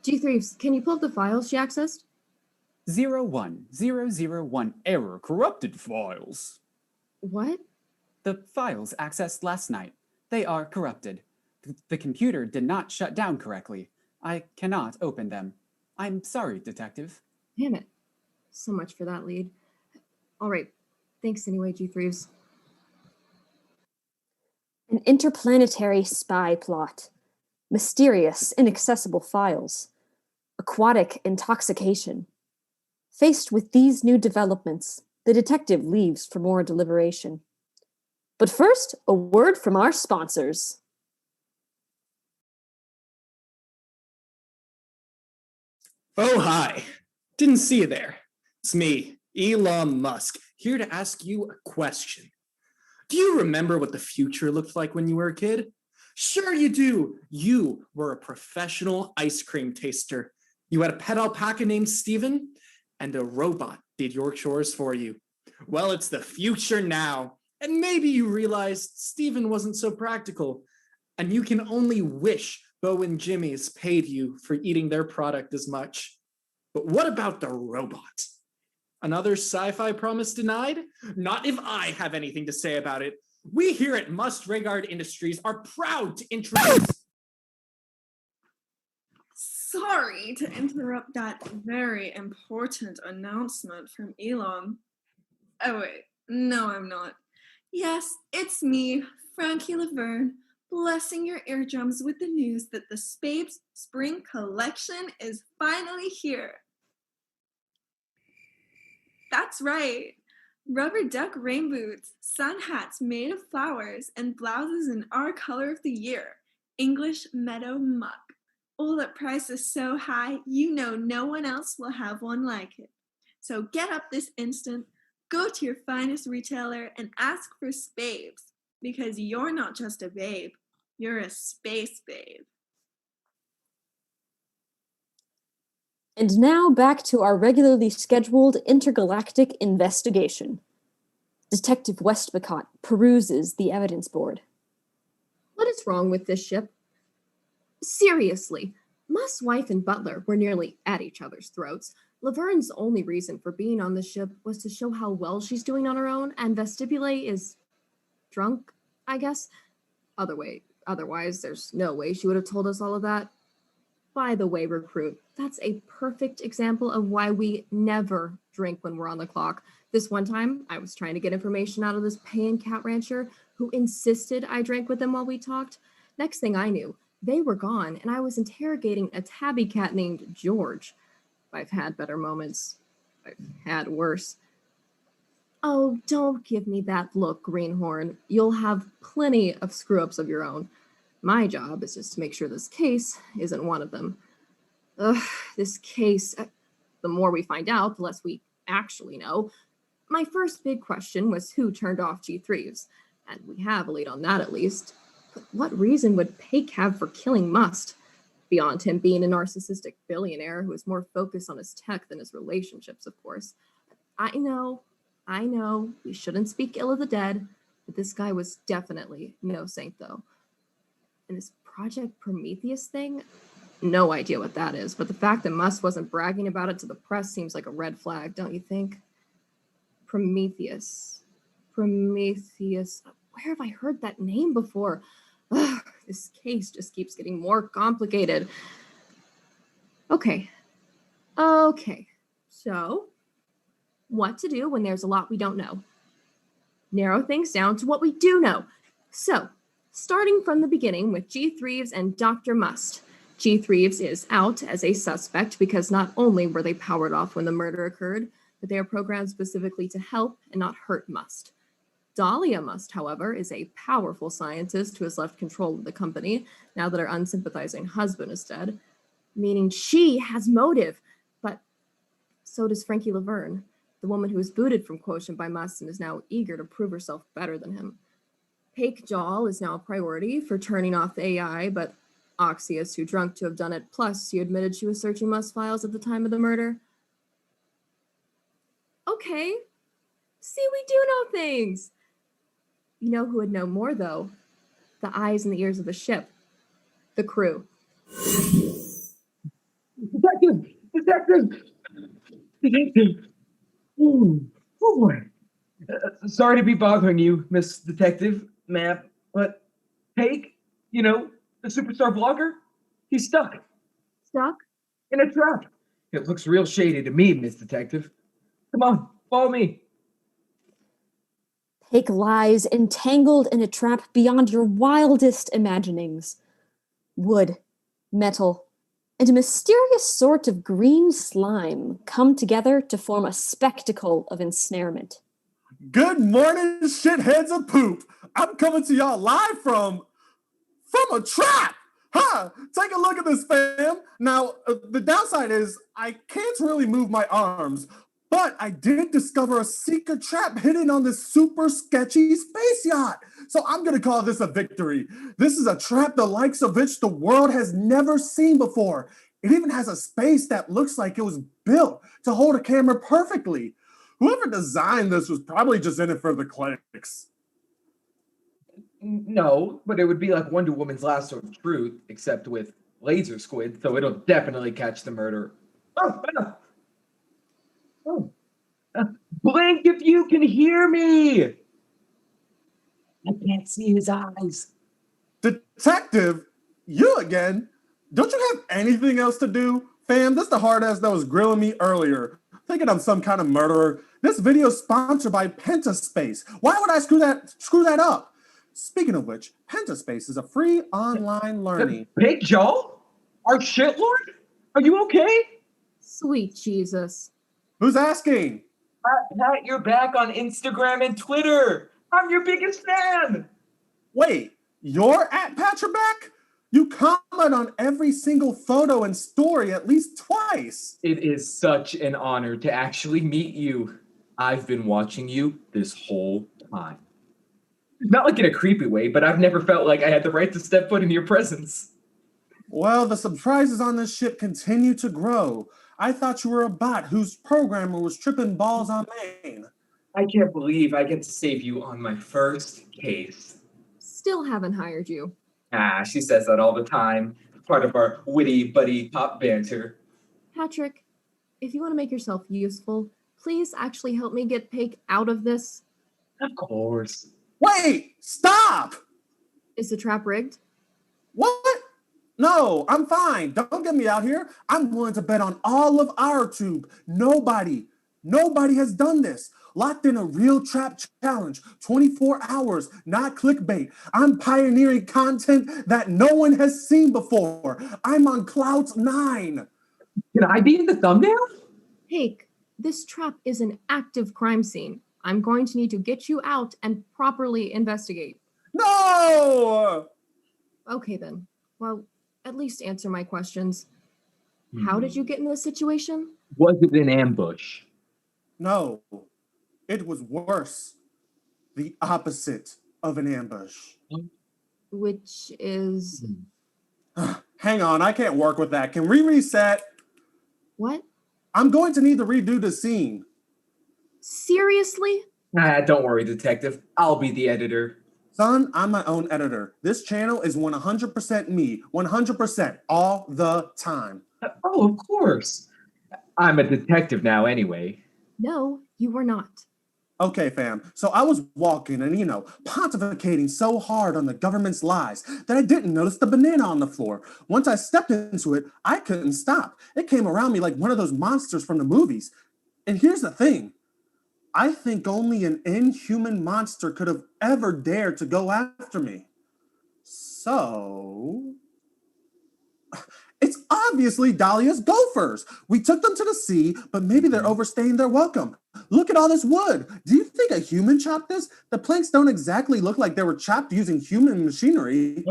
G3s, can you pull up the files she accessed? 01001 error corrupted files. What? The files accessed last night. They are corrupted. The computer did not shut down correctly. I cannot open them. I'm sorry, detective. Damn it. So much for that lead. All right. Thanks anyway, G3s. An interplanetary spy plot. Mysterious, inaccessible files. Aquatic intoxication. Faced with these new developments, the detective leaves for more deliberation. But first, a word from our sponsors. Oh, hi. Didn't see you there. It's me, Elon Musk, here to ask you a question. Do you remember what the future looked like when you were a kid? Sure you do. You were a professional ice cream taster. You had a pet alpaca named Steven, and a robot did your chores for you. Well, it's the future now, and maybe you realized Steven wasn't so practical, and you can only wish Bo and Jimmy's paid you for eating their product as much. But what about the robot? Another sci-fi promise denied? Not if I have anything to say about it. We here at Must Regard Industries are proud to introduce... Sorry to interrupt that very important announcement from Elon. Oh wait, no I'm not. Yes, it's me, Frankie Laverne, blessing your eardrums with the news that the Spapes Spring Collection is finally here. That's right. Rubber duck rain boots, sun hats made of flowers, and blouses in our color of the year, English Meadow Muck. All at prices so high, you know no one else will have one like it. So get up this instant, go to your finest retailer, and ask for Spapes, because you're not just a babe, you're a space babe. And now back to our regularly scheduled intergalactic investigation. Detective Westbacott peruses the evidence board. What is wrong with this ship? Seriously, Musk's wife and butler were nearly at each other's throats. Laverne's only reason for being on the ship was to show how well she's doing on her own, and Vestibule is drunk, I guess. Otherwise, there's no way she would have told us all of that. By the way, recruit, that's a perfect example of why we never drink when we're on the clock. This one time, I was trying to get information out of this paying cat rancher who insisted I drank with him while we talked. Next thing I knew, they were gone, and I was interrogating a tabby cat named George. I've had better moments. I've had worse. Oh, don't give me that look, Greenhorn. You'll have plenty of screw-ups of your own. My job is just to make sure this case isn't one of them. Ugh, this case, the more we find out, the less we actually know. My first big question was who turned off G. Threeves, and we have a lead on that at least. But what reason would Paik have for killing Must, beyond him being a narcissistic billionaire who is more focused on his tech than his relationships, of course? I know, we shouldn't speak ill of the dead, but this guy was definitely no saint, though. And this Project Prometheus thing, no idea what that is, but the fact that Musk wasn't bragging about it to the press seems like a red flag, don't you think? Prometheus. Where have I heard that name before? Ugh, this case just keeps getting more complicated. Okay. So, what to do when there's a lot we don't know? Narrow things down to what we do know. So, starting from the beginning with G. Threeves and Dr. Must. G. Threeves is out as a suspect because not only were they powered off when the murder occurred, but they are programmed specifically to help and not hurt Must. Dahlia Must, however, is a powerful scientist who has left control of the company now that her unsympathizing husband is dead, meaning she has motive. But so does Frankie Laverne, the woman who was booted from Quotient by Must and is now eager to prove herself better than him. Paik Jal is now a priority for turning off the AI, but Oxy is too drunk to have done it, plus she admitted she was searching Must files at the time of the murder. Okay, see, we do know things. You know who would know more, though? The eyes and the ears of the ship. The crew. Detective! Oh boy. Sorry to be bothering you, Miss Detective, ma'am, but Paik, the superstar vlogger, he's stuck. Stuck? In a trap. It looks real shady to me, Miss Detective. Come on, follow me. Paik lies entangled in a trap beyond your wildest imaginings. Wood, metal, and a mysterious sort of green slime come together to form a spectacle of ensnarement. Good morning, shitheads of poop. I'm coming to y'all live from a trap. Huh? Take a look at this, fam. Now, the downside is I can't really move my arms, but I did discover a secret trap hidden on this super sketchy space yacht. So I'm going to call this a victory. This is a trap the likes of which the world has never seen before. It even has a space that looks like it was built to hold a camera perfectly. Whoever designed this was probably just in it for the clicks. No, but it would be like Wonder Woman's lasso of truth, except with laser squid, so it'll definitely catch the murderer. Blink if you can hear me! I can't see his eyes. Detective, you again? Don't you have anything else to do? Fam, that's the hard ass that was grilling me earlier, thinking I'm some kind of murderer. This video is sponsored by Pentaspace. Why would I screw that up? Speaking of which, Pentaspace is a free online learning. Big Joe? Our shitlord? Are you okay? Sweet Jesus. Who's asking? Pat, you're back on Instagram and Twitter. I'm your biggest fan. Wait, you're at Patcherback? You comment on every single photo and story at least twice. It is such an honor to actually meet you. I've been watching you this whole time. Not like in a creepy way, but I've never felt like I had the right to step foot into your presence. Well, the surprises on this ship continue to grow. I thought you were a bot whose programmer was tripping balls on Maine. I can't believe I get to save you on my first case. Still haven't hired you. She says that all the time. Part of our witty buddy pop banter. Patrick, if you want to make yourself useful, please actually help me get Paik out of this. Of course. Wait, stop! Is the trap rigged? What? No, I'm fine. Don't get me out here. I'm willing to bet on all of our tube. Nobody has done this. Locked in a real trap challenge, 24 hours, not clickbait. I'm pioneering content that no one has seen before. I'm on cloud 9. Can I be in the thumbnail? Paik, this trap is an active crime scene. I'm going to need to get you out and properly investigate. No! Okay then. Well, at least answer my questions. How did you get in this situation? Was it an ambush? No, it was worse. The opposite of an ambush. Which is... Hang on, I can't work with that. Can we reset? What? I'm going to need to redo the scene. Seriously? Don't worry, detective. I'll be the editor. Son, I'm my own editor. This channel is 100% me. 100% all the time. Oh, of course. I'm a detective now anyway. No, you were not. Okay, fam. So I was walking and, pontificating so hard on the government's lies that I didn't notice the banana on the floor. Once I stepped into it, I couldn't stop. It came around me like one of those monsters from the movies. And here's the thing. I think only an inhuman monster could have ever dared to go after me. So... It's obviously Dahlia's gophers. We took them to the sea, but maybe they're overstaying their welcome. Look at all this wood. Do you think a human chopped this? The planks don't exactly look like they were chopped using human machinery.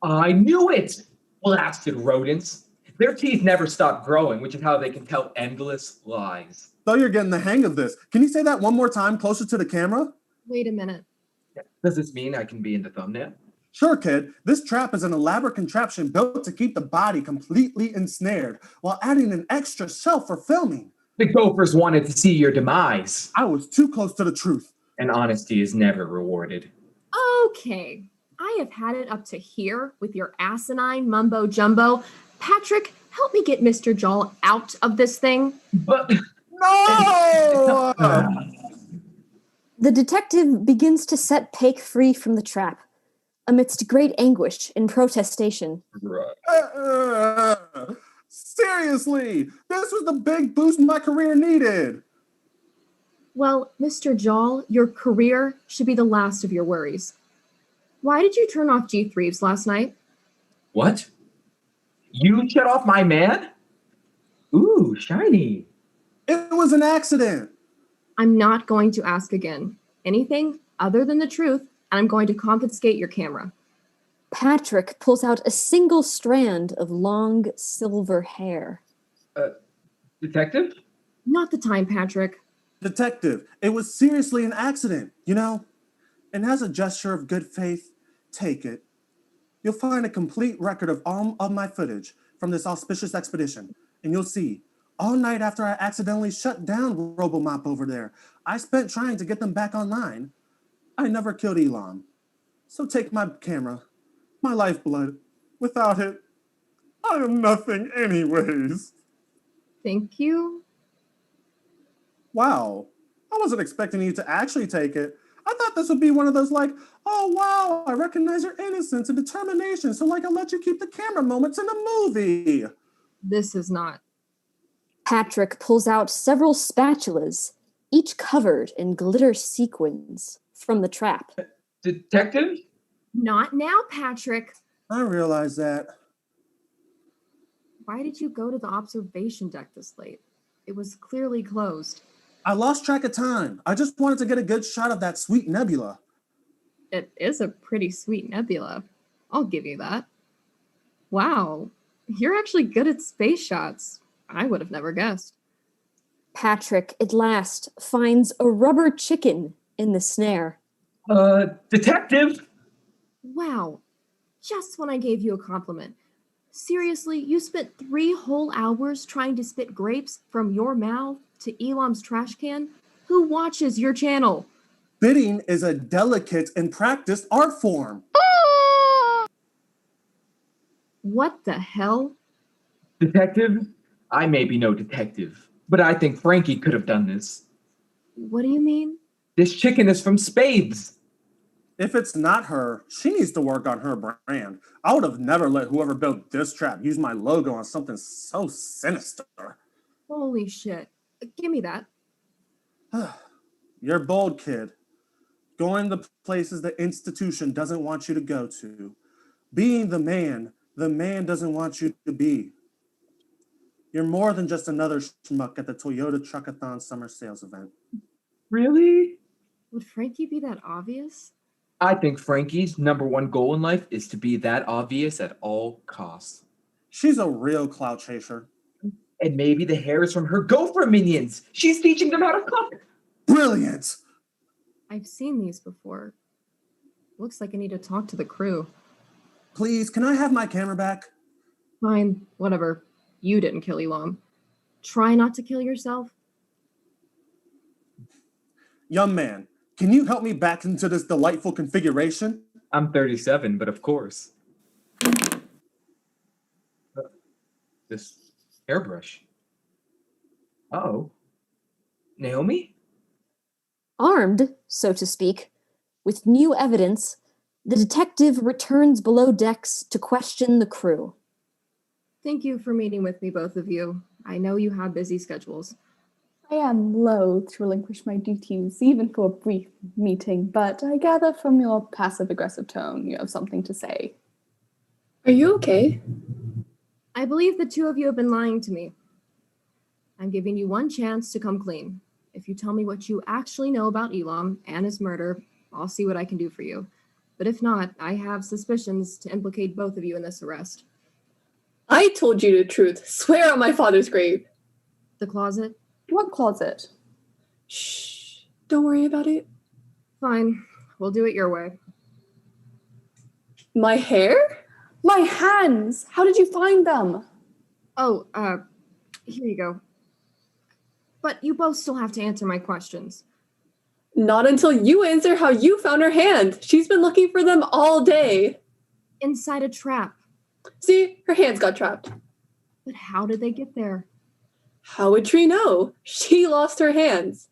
I knew it! Blasted rodents. Their teeth never stop growing, which is how they can tell endless lies. So you're getting the hang of this. Can you say that one more time closer to the camera? Wait a minute. Does this mean I can be in the thumbnail? Sure, kid. This trap is an elaborate contraption built to keep the body completely ensnared while adding an extra shelf for filming. The gophers wanted to see your demise. I was too close to the truth. And honesty is never rewarded. Okay. I have had it up to here with your asinine mumbo jumbo. Patrick, help me get Mr. Joel out of this thing. But... No! The detective begins to set Paik free from the trap, amidst great anguish and protestation. Seriously, this was the big boost my career needed. Well, Mr. Jall, your career should be the last of your worries. Why did you turn off G3s last night? What? You shut off my man? Ooh, shiny. It was an accident. I'm not going to ask again. Anything other than the truth, and I'm going to confiscate your camera. Patrick pulls out a single strand of long silver hair. Detective? Not the time, Patrick. Detective, it was seriously an accident, you know? And as a gesture of good faith, take it. You'll find a complete record of all of my footage from this auspicious expedition, and you'll see, all night after I accidentally shut down RoboMop over there, I spent trying to get them back online. I never killed Elon. So take my camera, my lifeblood. Without it, I am nothing anyways. Thank you. Wow, I wasn't expecting you to actually take it. I thought this would be one of those like, oh wow, I recognize your innocence and determination, so like I'll let you keep the camera moments in the movie. This is not. Patrick pulls out several spatulas, each covered in glitter sequins, from the trap. Detective? Not now, Patrick. I realize that. Why did you go to the observation deck this late? It was clearly closed. I lost track of time. I just wanted to get a good shot of that sweet nebula. It is a pretty sweet nebula. I'll give you that. Wow, you're actually good at space shots. I would have never guessed. Patrick, at last, finds a rubber chicken in the snare. Detective? Wow, just when I gave you a compliment. Seriously, you spent 3 whole hours trying to spit grapes from your mouth to Elam's trash can? Who watches your channel? Bidding is a delicate and practiced art form. What the hell? Detective? I may be no detective, but I think Frankie could have done this. What do you mean? This chicken is from Spades. If it's not her, she needs to work on her brand. I would have never let whoever built this trap use my logo on something so sinister. Holy shit. Give me that. You're bold, kid. Going the places the institution doesn't want you to go to. Being the man doesn't want you to be. You're more than just another schmuck at the Toyota Truckathon summer sales event. Really? Would Frankie be that obvious? I think Frankie's #1 goal in life is to be that obvious at all costs. She's a real clout chaser. And maybe the hair is from her gopher minions. She's teaching them how to cook. Brilliant! I've seen these before. Looks like I need to talk to the crew. Please, can I have my camera back? Fine, whatever. You didn't kill Elam. Try not to kill yourself. Young man, can you help me back into this delightful configuration? I'm 37, but of course. This airbrush. Oh. Naomi? Armed, so to speak, with new evidence, the detective returns below decks to question the crew. Thank you for meeting with me, both of you. I know you have busy schedules. I am loath to relinquish my duties, even for a brief meeting, but I gather from your passive-aggressive tone you have something to say. Are you okay? I believe the 2 of you have been lying to me. I'm giving you one chance to come clean. If you tell me what you actually know about Elam and his murder, I'll see what I can do for you. But if not, I have suspicions to implicate both of you in this arrest. I told you the truth. Swear on my father's grave. The closet? What closet? Shh. Don't worry about it. Fine. We'll do it your way. My hair? My hands! How did you find them? Oh, here you go. But you both still have to answer my questions. Not until you answer how you found her hand. She's been looking for them all day. Inside a trap. See, her hands got trapped. But how did they get there? How would Tree know? She lost her hands.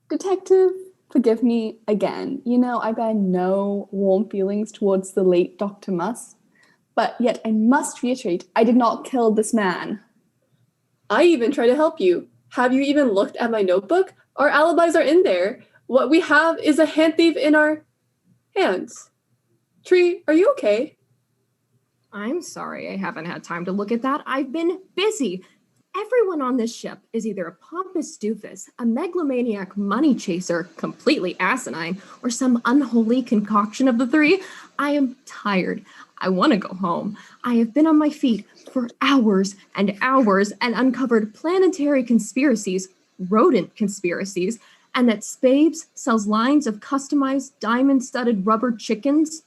Detective, forgive me again. You know, I bear no warm feelings towards the late Dr. Musk. But yet I must reiterate, I did not kill this man. I even tried to help you. Have you even looked at my notebook? Our alibis are in there. What we have is a hand thief in our hands. Tree, are you okay? I'm sorry I haven't had time to look at that. I've been busy. Everyone on this ship is either a pompous doofus, a megalomaniac money chaser, completely asinine, or some unholy concoction of the three. I am tired. I want to go home. I have been on my feet for hours and hours and uncovered planetary conspiracies, rodent conspiracies, and that Spabes sells lines of customized diamond-studded rubber chickens.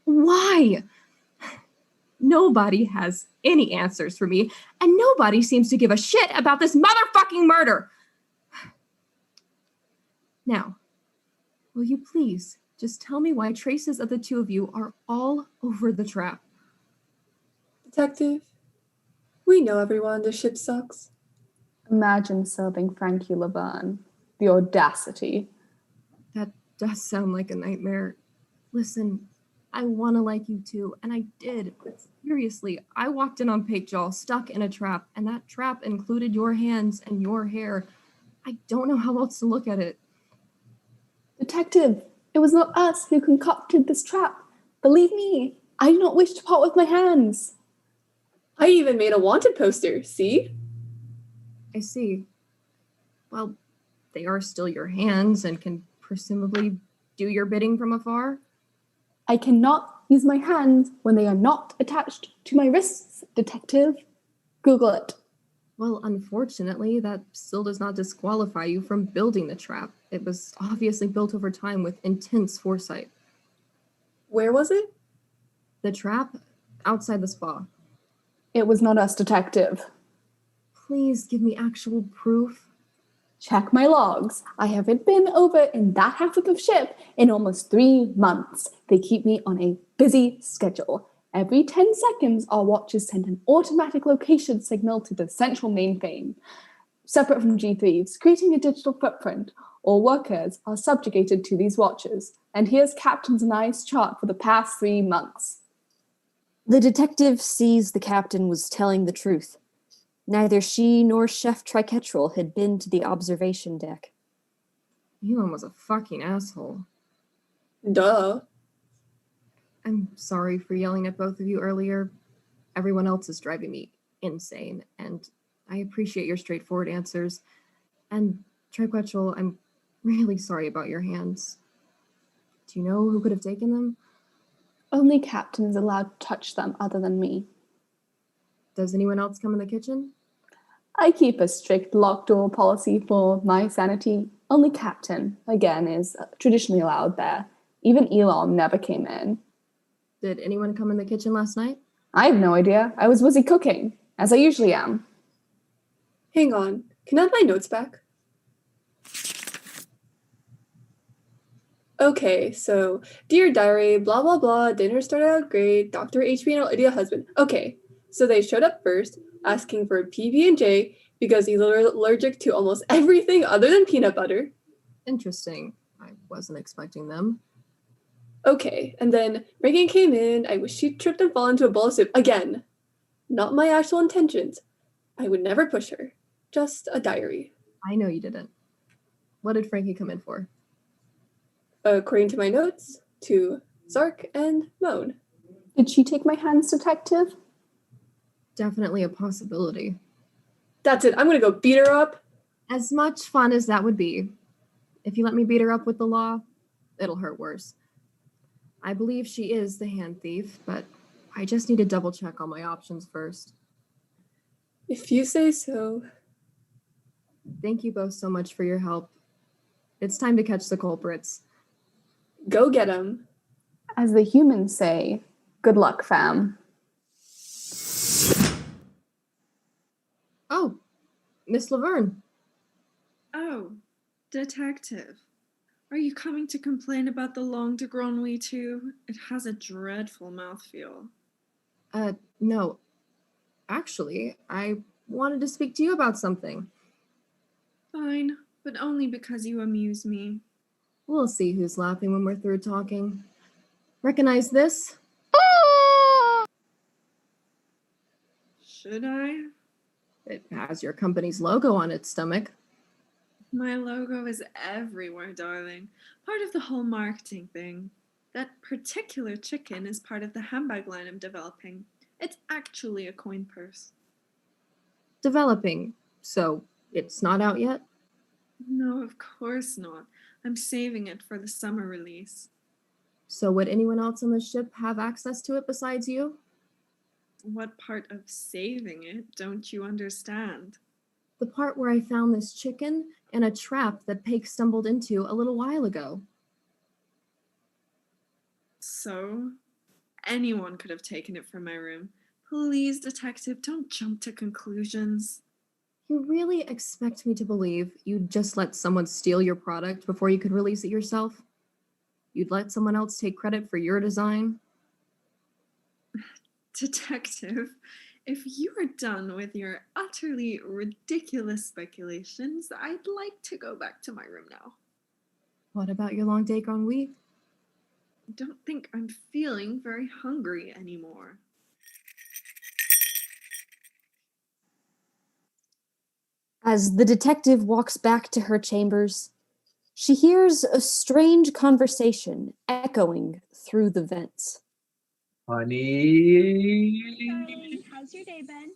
Why? Nobody has any answers for me, and nobody seems to give a shit about this motherfucking murder. Now, will you please just tell me why traces of the two of you are all over the trap? Detective, we know everyone on the ship sucks. Imagine serving Frankie Laverne. The audacity. That does sound like a nightmare. Listen, I want to like you too, and I did, but seriously, I walked in on Pakejaw stuck in a trap, and that trap included your hands and your hair. I don't know how else to look at it. Detective, it was not us who concocted this trap. Believe me, I do not wish to part with my hands. I even made a wanted poster, see? I see. Well, they are still your hands and can presumably do your bidding from afar? I cannot use my hands when they are not attached to my wrists, Detective. Google it. Well, unfortunately, that still does not disqualify you from building the trap. It was obviously built over time with intense foresight. Where was it? The trap? Outside the spa. It was not us, Detective. Please give me actual proof. Check my logs. I haven't been over in that half of the ship in almost 3 months. They keep me on a busy schedule. Every 10 seconds, our watches send an automatic location signal to the central mainframe. Separate from G3s, creating a digital footprint. All workers are subjugated to these watches. And here's Captain Zanai's chart for the past 3 months. The detective sees the captain was telling the truth. Neither she nor Chef Triquetral had been to the observation deck. Elon was a fucking asshole. Duh. I'm sorry for yelling at both of you earlier. Everyone else is driving me insane, and I appreciate your straightforward answers. And Triquetral, I'm really sorry about your hands. Do you know who could have taken them? Only Captain is allowed to touch them other than me. Does anyone else come in the kitchen? I keep a strict locked door policy for my sanity. Only Captain, again, is traditionally allowed there. Even Elon never came in. Did anyone come in the kitchen last night? I have no idea. I was busy cooking, as I usually am. Hang on. Can I have my notes back? Okay, so, dear diary, blah, blah, blah, dinner started out great, Dr. HB and her idiot husband. Okay, so they showed up first, asking for PB&J because he's allergic to almost everything other than peanut butter. Interesting. I wasn't expecting them. Okay, and then Reagan came in. I wish she tripped and fallen into a bowl of soup. Again, not my actual intentions. I would never push her. Just a diary. I know you didn't. What did Frankie come in for? According to my notes, to Zark and Moan. Did she take my hands, Detective? Definitely a possibility. That's it. I'm gonna go beat her up. As much fun as that would be, if you let me beat her up with the law, it'll hurt worse. I believe she is the hand thief, but I just need to double check all my options first. If you say so. Thank you both so much for your help. It's time to catch the culprits. Go get 'em. As the humans say, good luck, fam. Oh, Miss Laverne. Oh, Detective. Are you coming to complain about the langue de grenouille too? It has a dreadful mouthfeel. No. Actually, I wanted to speak to you about something. Fine, but only because you amuse me. We'll see who's laughing when we're through talking. Recognize this? Should I? It has your company's logo on its stomach. My logo is everywhere, darling. Part of the whole marketing thing. That particular chicken is part of the handbag line I'm developing. It's actually a coin purse. Developing, so it's not out yet? No, of course not. I'm saving it for the summer release. So would anyone else on the ship have access to it besides you? What part of saving it don't you understand? The part where I found this chicken and a trap that Paige stumbled into a little while ago. So, anyone could have taken it from my room. Please, detective, don't jump to conclusions. You really expect me to believe you'd just let someone steal your product before you could release it yourself? You'd let someone else take credit for your design? Detective, if you are done with your utterly ridiculous speculations, I'd like to go back to my room now. What about your long day gone week? I don't think I'm feeling very hungry anymore. As the detective walks back to her chambers, she hears a strange conversation echoing through the vents. Honey. Darling, how's your day been?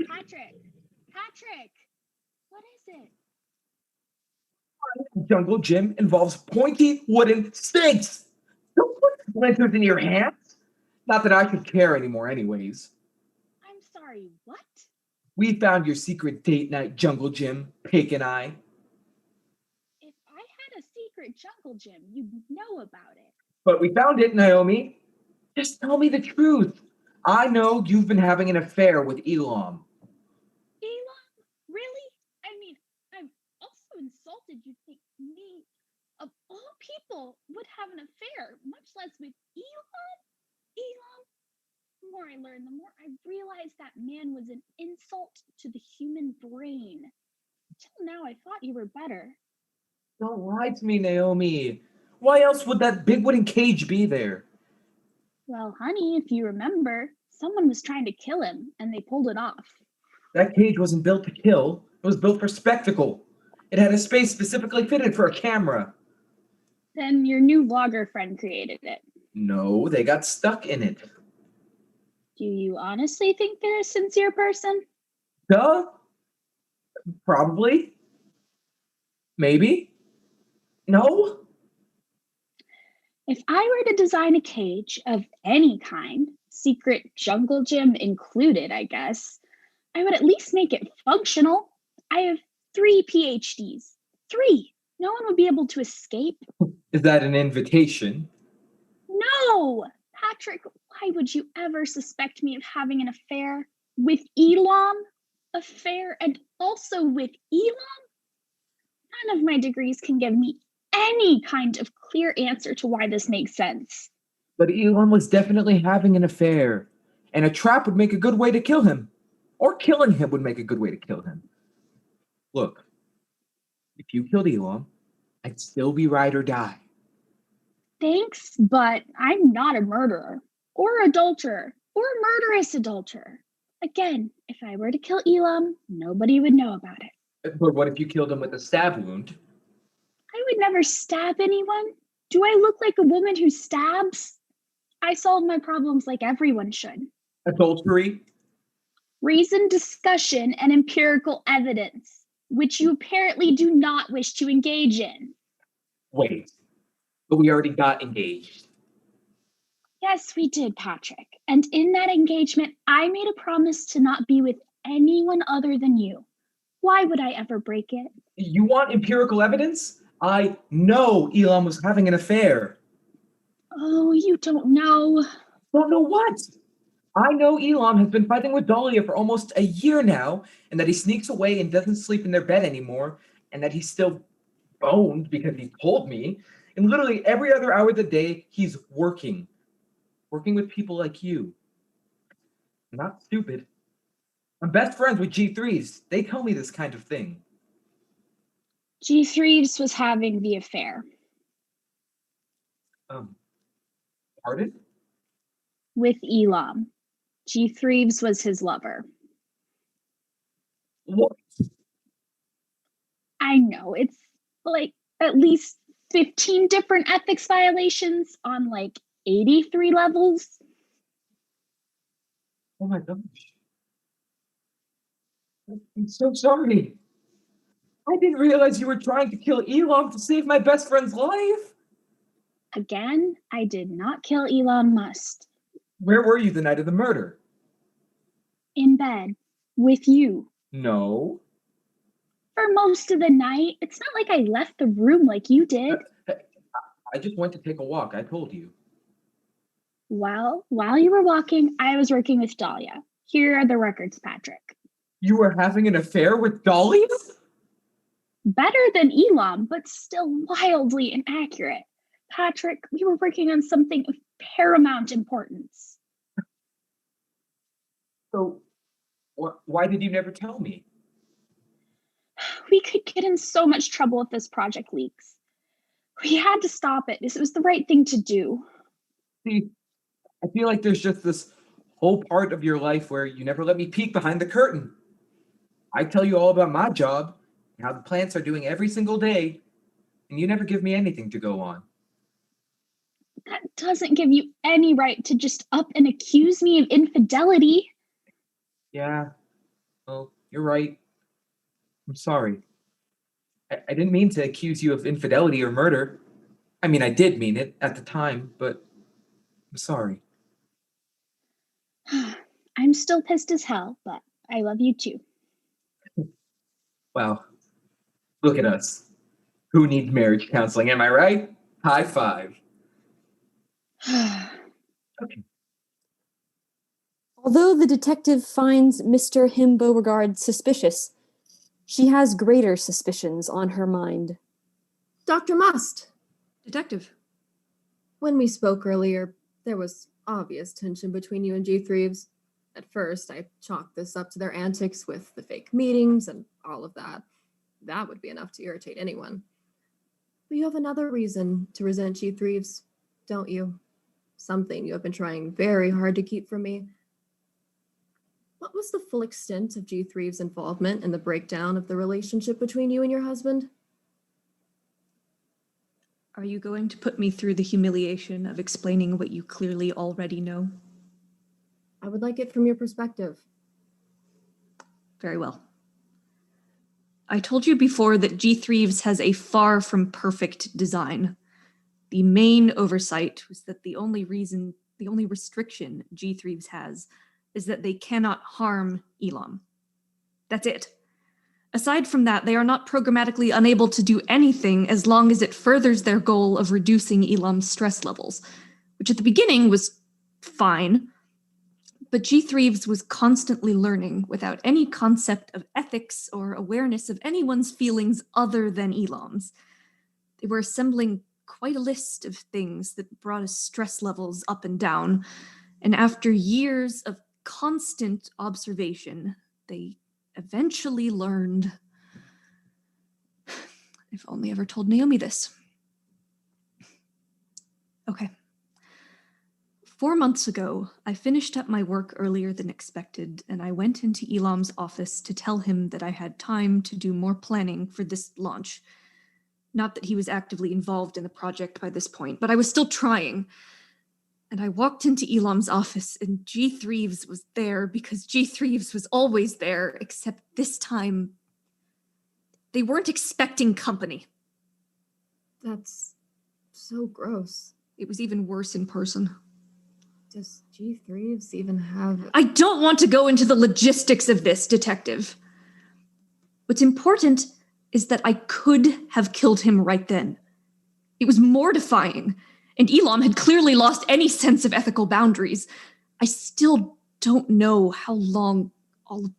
Patrick! Patrick! What is it? Jungle gym involves pointy wooden stakes. Don't put splinters in your hands. Not that I should care anymore, anyways. I'm sorry, what? We found your secret date night jungle gym, Pig and I. If I had a secret jungle gym, you'd know about it. But we found it, Naomi. Just tell me the truth. I know you've been having an affair with Elam. Elon? Really? I mean, I'm also insulted you think me, of all people, would have an affair, much less with Elon? Elon? The more I learn, the more I realize that man was an insult to the human brain. Till now, I thought you were better. Don't lie to me, Naomi. Why else would that big wooden cage be there? Well, honey, if you remember, someone was trying to kill him, and they pulled it off. That cage wasn't built to kill. It was built for spectacle. It had a space specifically fitted for a camera. Then your new vlogger friend created it. No, they got stuck in it. Do you honestly think they're a sincere person? Duh? Probably. Maybe. No? If I were to design a cage of any kind, secret jungle gym included, I guess, I would at least make it functional. I have 3 PhDs. 3! No one would be able to escape. Is that an invitation? No! Patrick, why would you ever suspect me of having an affair with Elam? Affair and also with Elam? None of my degrees can give me any kind of clear answer to why this makes sense. But Elon was definitely having an affair, and a trap would make a good way to kill him. Or killing him would make a good way to kill him. Look, if you killed Elon, I'd still be ride or die. Thanks, but I'm not a murderer, or adulterer, or a murderous adulterer. Again, if I were to kill Elam, nobody would know about it. But what if you killed him with a stab wound? I would never stab anyone. Do I look like a woman who stabs? I solve my problems like everyone should. Adultery? Reasoned discussion and empirical evidence, which you apparently do not wish to engage in. Wait, but we already got engaged. Yes, we did, Patrick. And in that engagement, I made a promise to not be with anyone other than you. Why would I ever break it? You want empirical evidence? I know Elon was having an affair. Oh, you don't know. Don't know what? I know Elon has been fighting with Dahlia for almost a year now, and that he sneaks away and doesn't sleep in their bed anymore, and that he's still boned because he told me. And literally every other hour of the day, he's working with people like you. I'm not stupid. I'm best friends with G3s. They tell me this kind of thing. G3s was having the affair. Pardon? With Elam. G3s was his lover. What? I know, it's like at least 15 different ethics violations on like 83 levels. Oh my gosh. I'm so sorry. I didn't realize you were trying to kill Elon to save my best friend's life. Again, I did not kill Elon Musk. Where were you the night of the murder? In bed with you. No. For most of the night. It's not like I left the room like you did. I just went to take a walk, I told you. Well, while you were walking, I was working with Dahlia. Here are the records, Patrick. You were having an affair with Dahlia? Better than Elam, but still wildly inaccurate. Patrick, we were working on something of paramount importance. So, why did you never tell me? We could get in so much trouble if this project leaks. We had to stop it. This was the right thing to do. See, I feel like there's just this whole part of your life where you never let me peek behind the curtain. I tell you all about my job, and how the plants are doing every single day, and you never give me anything to go on. That doesn't give you any right to just up and accuse me of infidelity. Yeah, well, you're right. I'm sorry. I didn't mean to accuse you of infidelity or murder. I mean, I did mean it at the time, but I'm sorry. I'm still pissed as hell, but I love you too. Wow. Look at us. Who needs marriage counseling? Am I right? High five. Okay. Although the detective finds Mr. Him Beauregard suspicious, she has greater suspicions on her mind. Dr. Must. Detective. When we spoke earlier, there was obvious tension between you and G. Threeves. At first, I chalked this up to their antics with the fake meetings and all of that. That would be enough to irritate anyone. But you have another reason to resent G. Threeves, don't you? Something you have been trying very hard to keep from me. What was the full extent of G. Threeves' involvement in the breakdown of the relationship between you and your husband? Are you going to put me through the humiliation of explaining what you clearly already know? I would like it from your perspective. Very well. I told you before that G. Threeves has a far from perfect design. The main oversight was that the only restriction G. Threeves has is that they cannot harm Elam. That's it. Aside from that, they are not programmatically unable to do anything as long as it furthers their goal of reducing Elam's stress levels, which at the beginning was fine. But G. Threeves was constantly learning without any concept of ethics or awareness of anyone's feelings other than Elam's. They were assembling quite a list of things that brought his stress levels up and down, and after years of constant observation, they eventually learned. If only I ever told Naomi this. Okay. 4 months ago, I finished up my work earlier than expected, and I went into Elam's office to tell him that I had time to do more planning for this launch. Not that he was actively involved in the project by this point, but I was still trying. And I walked into Elam's office, and G. Threeves was there because G. Threeves was always there, except this time, they weren't expecting company. That's so gross. It was even worse in person. Does G. Threeves even have... I don't want to go into the logistics of this, Detective. What's important is that I could have killed him right then. It was mortifying, and Elam had clearly lost any sense of ethical boundaries. I still don't know how long all of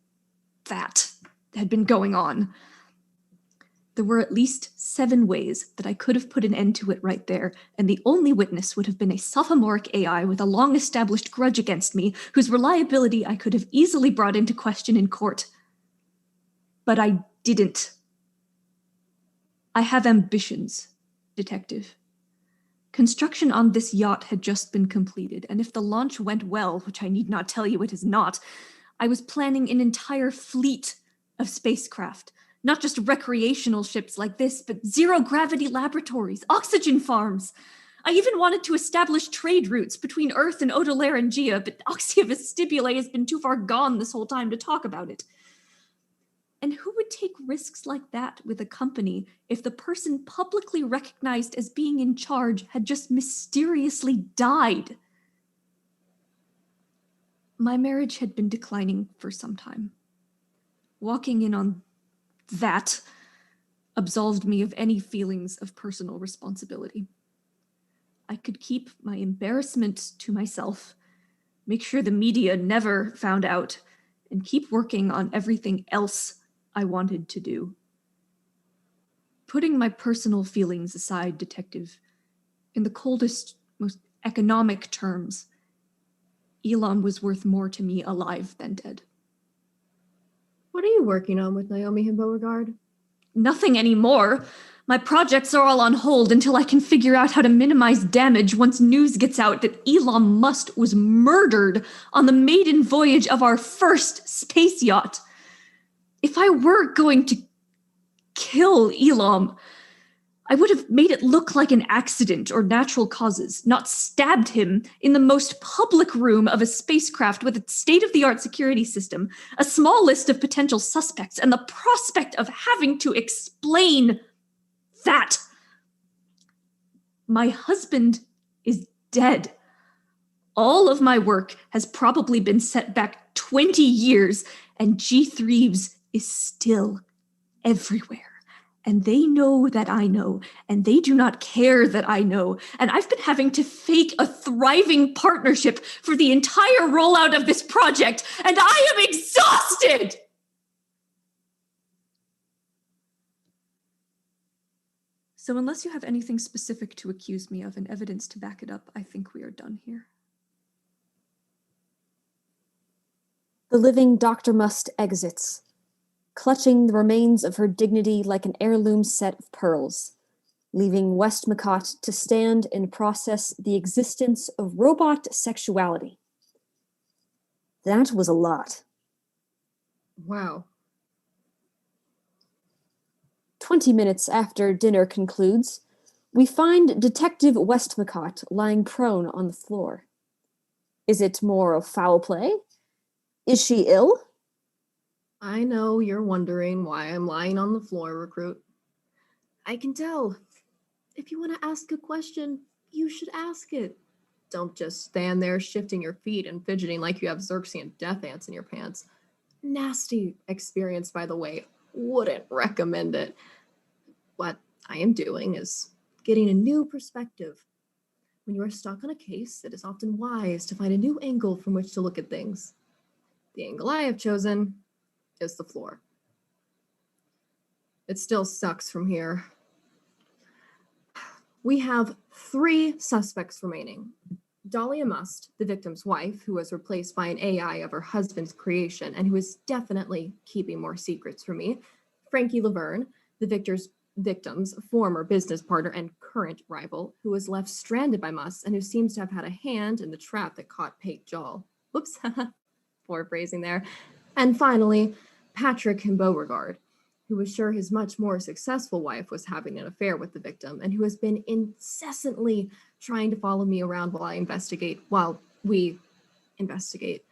that had been going on. There were at least 7 ways that I could have put an end to it right there, and the only witness would have been a sophomoric AI with a long-established grudge against me, whose reliability I could have easily brought into question in court. But I didn't. I have ambitions, Detective. Construction on this yacht had just been completed, and if the launch went well, which I need not tell you it is not, I was planning an entire fleet of spacecraft Not just recreational ships like this, but zero-gravity laboratories, oxygen farms. I even wanted to establish trade routes between Earth and Odolarangia, but Oxia Vestibulae has been too far gone this whole time to talk about it. And who would take risks like that with a company if the person publicly recognized as being in charge had just mysteriously died? My marriage had been declining for some time. Walking in on that absolved me of any feelings of personal responsibility. I could keep my embarrassment to myself, make sure the media never found out, and keep working on everything else I wanted to do. Putting my personal feelings aside, Detective, in the coldest, most economic terms, Elam was worth more to me alive than dead. What are you working on with Naomi and Beauregard? Nothing anymore. My projects are all on hold until I can figure out how to minimize damage once news gets out that Elam Must was murdered on the maiden voyage of our first space yacht. If I were going to kill Elam, I would have made it look like an accident or natural causes, not stabbed him in the most public room of a spacecraft with a state-of-the-art security system, a small list of potential suspects, and the prospect of having to explain that. My husband is dead. All of my work has probably been set back 20 years, and G. Threeves is still everywhere. And they know that I know, and they do not care that I know. And I've been having to fake a thriving partnership for the entire rollout of this project, and I am exhausted! So unless you have anything specific to accuse me of and evidence to back it up, I think we are done here. The living Dr. Must exits, clutching the remains of her dignity like an heirloom set of pearls, leaving Westmacott to stand and process the existence of robot sexuality. That was a lot. Wow. 20 minutes after dinner concludes, we find Detective Westmacott lying prone on the floor. Is it more of foul play? Is she ill? I know you're wondering why I'm lying on the floor, Recruit. I can tell. If you want to ask a question, you should ask it. Don't just stand there shifting your feet and fidgeting like you have Xerxian death ants in your pants. Nasty experience, by the way. Wouldn't recommend it. What I am doing is getting a new perspective. When you are stuck on a case, it is often wise to find a new angle from which to look at things. The angle I have chosen is the floor. It still sucks from here. We have 3 suspects remaining. Dahlia Must, the victim's wife, who was replaced by an AI of her husband's creation and who is definitely keeping more secrets from me. Frankie Laverne, the victim's former business partner and current rival, who was left stranded by Must and who seems to have had a hand in the trap that caught Pate Jall. Whoops, poor phrasing there. And finally, Patrick Beauregard, who was sure his much more successful wife was having an affair with the victim and who has been incessantly trying to follow me around while we investigate.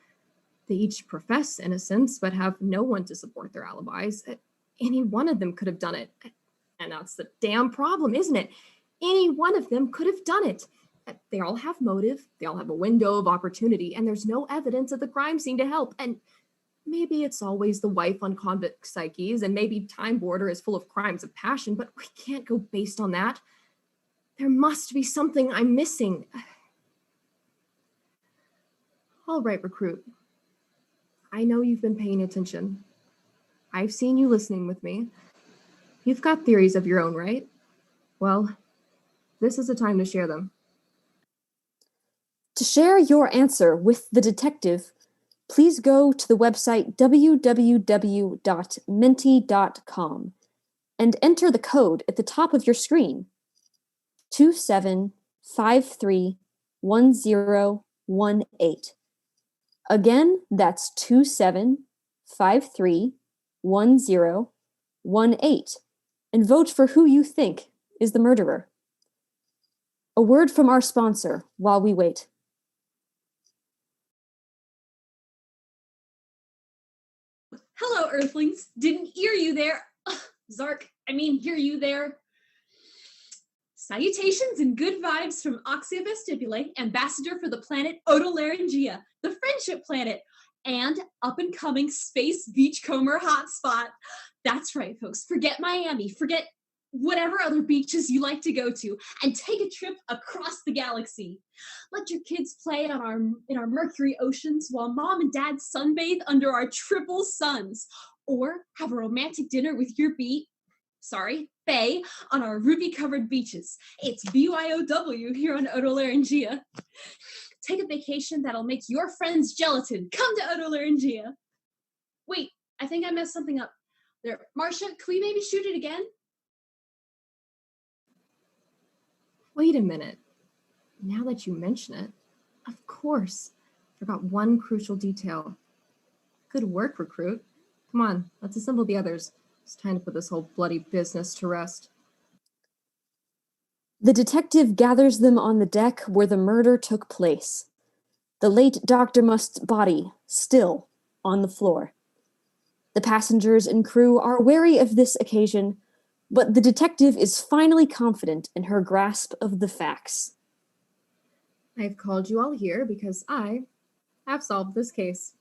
They each profess innocence, but have no one to support their alibis. Any one of them could have done it. And that's the damn problem, isn't it? Any one of them could have done it. They all have motive, they all have a window of opportunity, and there's no evidence at the crime scene to help. And maybe it's always the wife on convict psyches, and maybe Time Border is full of crimes of passion, but we can't go based on that. There must be something I'm missing. All right, Recruit. I know you've been paying attention. I've seen you listening with me. You've got theories of your own, right? Well, this is the time to share them. To share your answer with the detective, please go to the website www.menti.com and enter the code at the top of your screen, 27531018. Again, that's 27531018. 1-8 and vote for who you think is the murderer. A word from our sponsor while we wait. Hello, Earthlings. Didn't hear you there. Ugh, Zark, hear you there. Salutations and good vibes from Oxia Vestibule, ambassador for the planet Otolaryngea, the friendship planet, and up-and-coming space beachcomber hotspot. That's right, folks. Forget Miami. Forget whatever other beaches you like to go to, and take a trip across the galaxy. Let your kids play in our Mercury oceans while mom and dad sunbathe under our triple suns, or have a romantic dinner with your Faye, on our ruby-covered beaches. It's BYOW here on Otolaryngea. Take a vacation that'll make your friends gelatin. Come to Otolaryngea. Wait, I think I messed something up. There, Marcia, can we maybe shoot it again? Wait a minute. Now that you mention it, of course, forgot one crucial detail. Good work, recruit. Come on, let's assemble the others. It's time to put this whole bloody business to rest. The detective gathers them on the deck where the murder took place. The late Dr. Must's body still on the floor. The passengers and crew are wary of this occasion, but the detective is finally confident in her grasp of the facts. I've called you all here because I have solved this case.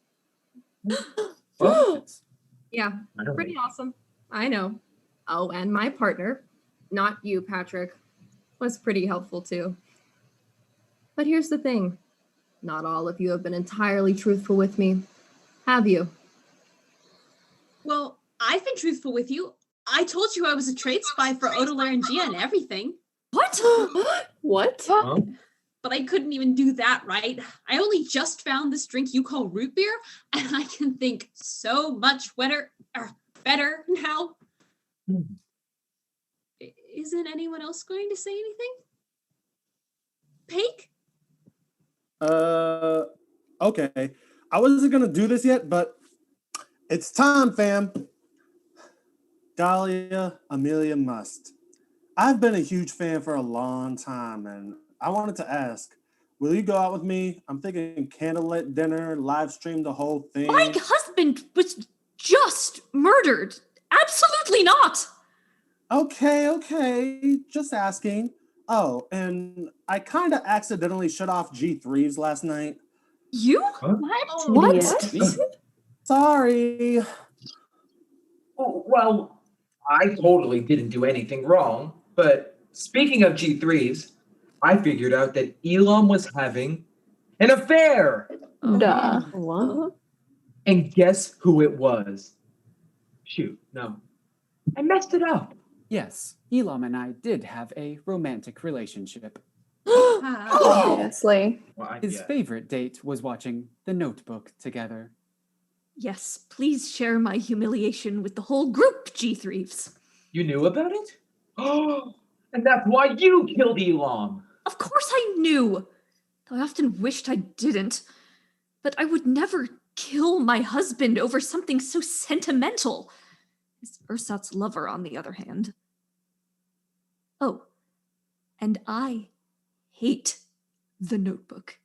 Yeah, pretty awesome. I know. Oh, and my partner, not you, Patrick, was pretty helpful too. But here's the thing. Not all of you have been entirely truthful with me, have you? Well, I've been truthful with you. I told you I was a trade spy for Otolaryngea and everything. What? What? Huh? But I couldn't even do that, right? I only just found this drink you call root beer, and I can think so much better now. Isn't anyone else going to say anything? Pake? Okay. I wasn't gonna do this yet, but it's time, fam. Dahlia Amelia Must. I've been a huge fan for a long time, and I wanted to ask, will you go out with me? I'm thinking candlelit dinner, live stream the whole thing. My husband was just murdered. Absolutely not. Okay. Just asking. Oh, and I kind of accidentally shut off G3s last night. You? Huh? What? Sorry. Oh, well, I totally didn't do anything wrong, but speaking of G3s, I figured out that Elam was having an affair. Duh. What? And guess who it was? Shoot, no. I messed it up. Yes, Elam and I did have a romantic relationship. Obviously. Well, His favorite date was watching The Notebook together. Yes, please share my humiliation with the whole group, G3s. You knew about it? Oh, and that's why you killed Elam. Of course I knew. Though I often wished I didn't. But I would never kill my husband over something so sentimental. His ersatz lover, on the other hand. Oh, and I hate The Notebook.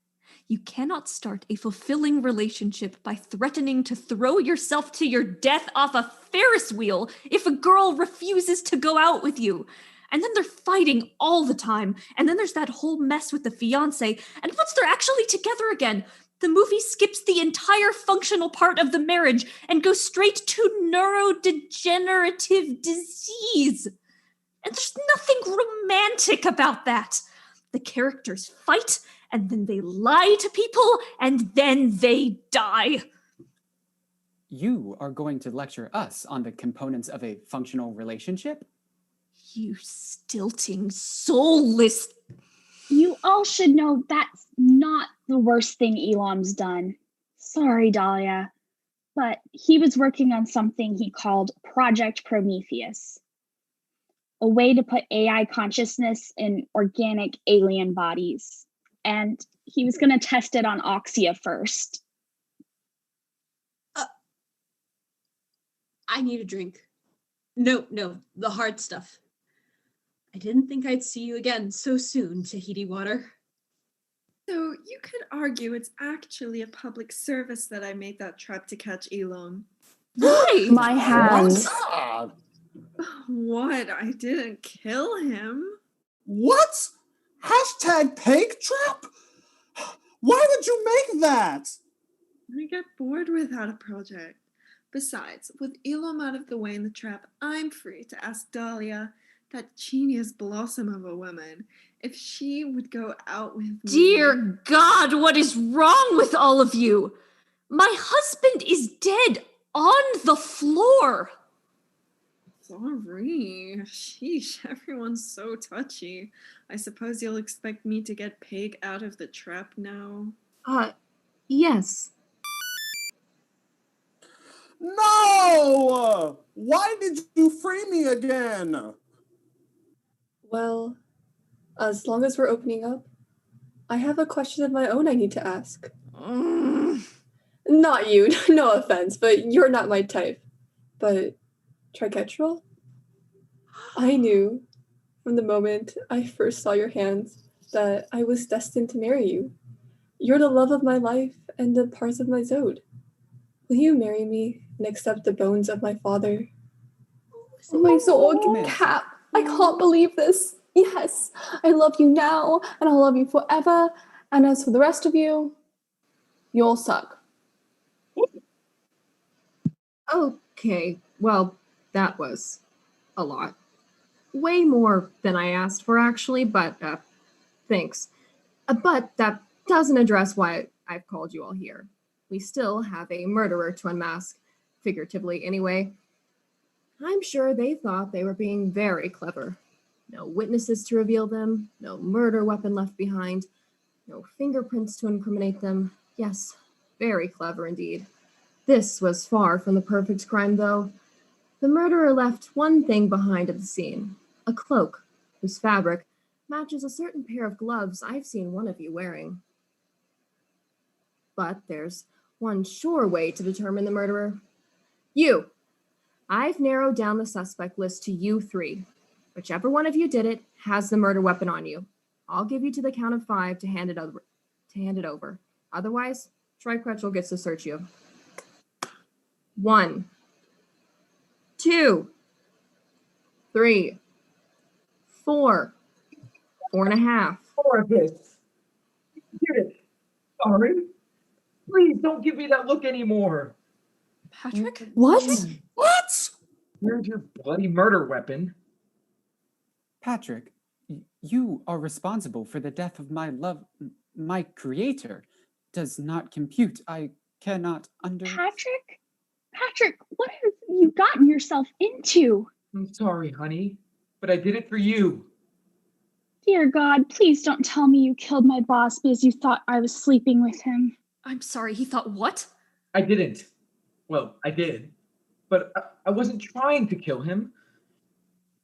You cannot start a fulfilling relationship by threatening to throw yourself to your death off a Ferris wheel if a girl refuses to go out with you. And then they're fighting all the time. And then there's that whole mess with the fiancé. And once they're actually together again, the movie skips the entire functional part of the marriage and goes straight to neurodegenerative disease. And there's nothing romantic about that. The characters fight, and then they lie to people, and then they die. You are going to lecture us on the components of a functional relationship? You stilting, soulless... You all should know that's not the worst thing Elam's done. Sorry, Dahlia. But he was working on something he called Project Prometheus. A way to put AI consciousness in organic alien bodies. And he was going to test it on Oxia first. I need a drink. No, the hard stuff. I didn't think I'd see you again so soon, Tahiti Water. So you could argue it's actually a public service that I made that trap to catch Elon. Why? My hand. What? I didn't kill him. What? Hashtag pig trap? Why would you make that? I get bored without a project. Besides, with Elam out of the way in the trap, I'm free to ask Dahlia, that genius blossom of a woman, if she would go out with me. Dear God, what is wrong with all of you? My husband is dead on the floor. Sorry. Sheesh, everyone's so touchy. I suppose you'll expect me to get Pig out of the trap now. Yes. No! Why did you free me again? Well, as long as we're opening up, I have a question of my own I need to ask. Not you, no offense, but you're not my type. But Triquetral? I knew from the moment I first saw your hands that I was destined to marry you. You're the love of my life and the parts of my zode. Will you marry me and accept the bones of my father? Oh, my zode cap! I can't believe this. Yes, I love you now, and I'll love you forever. And as for the rest of you, you'll suck. Okay, well, that was a lot. Way more than I asked for, actually, but thanks. But that doesn't address why I've called you all here. We still have a murderer to unmask, figuratively anyway. I'm sure they thought they were being very clever. No witnesses to reveal them, no murder weapon left behind, no fingerprints to incriminate them. Yes, very clever indeed. This was far from the perfect crime, though. The murderer left one thing behind at the scene, a cloak, whose fabric matches a certain pair of gloves I've seen one of you wearing. But there's one sure way to determine the murderer. You. I've narrowed down the suspect list to you three. Whichever one of you did it has the murder weapon on you. I'll give you to the count of 5 to hand it over. Otherwise, Triquetral gets to search you. 1, 2, 3, 4, 4.5. More of this. Get it. Sorry. Please don't give me that look anymore. Patrick? What? What? Where's your bloody murder weapon? Patrick, you are responsible for the death of my love. My creator does not compute. I cannot Patrick? Patrick, what have you gotten yourself into? I'm sorry, honey, but I did it for you. Dear God, please don't tell me you killed my boss because you thought I was sleeping with him. I'm sorry, he thought what? I didn't. Well, I did, but I wasn't trying to kill him.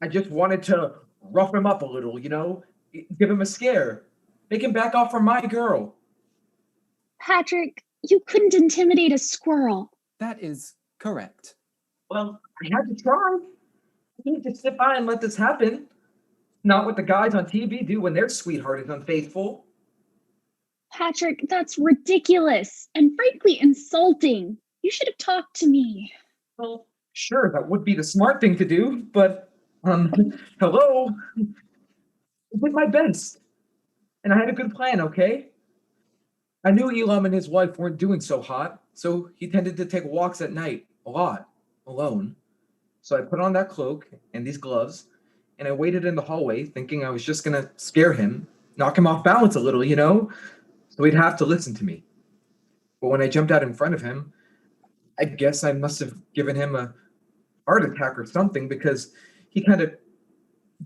I just wanted to rough him up a little, give him a scare, make him back off from my girl. Patrick, you couldn't intimidate a squirrel. That is correct. Well, I had to try. I can't just sit by and let this happen. Not what the guys on TV do when their sweetheart is unfaithful. Patrick, that's ridiculous and frankly insulting. You should have talked to me. Well, sure, that would be the smart thing to do, but, hello? I did my best. And I had a good plan, okay? I knew Elam and his wife weren't doing so hot, so he tended to take walks at night, a lot, alone. So I put on that cloak and these gloves, and I waited in the hallway thinking I was just gonna scare him, knock him off balance a little, so he'd have to listen to me. But when I jumped out in front of him, I guess I must have given him a heart attack or something, because he kind of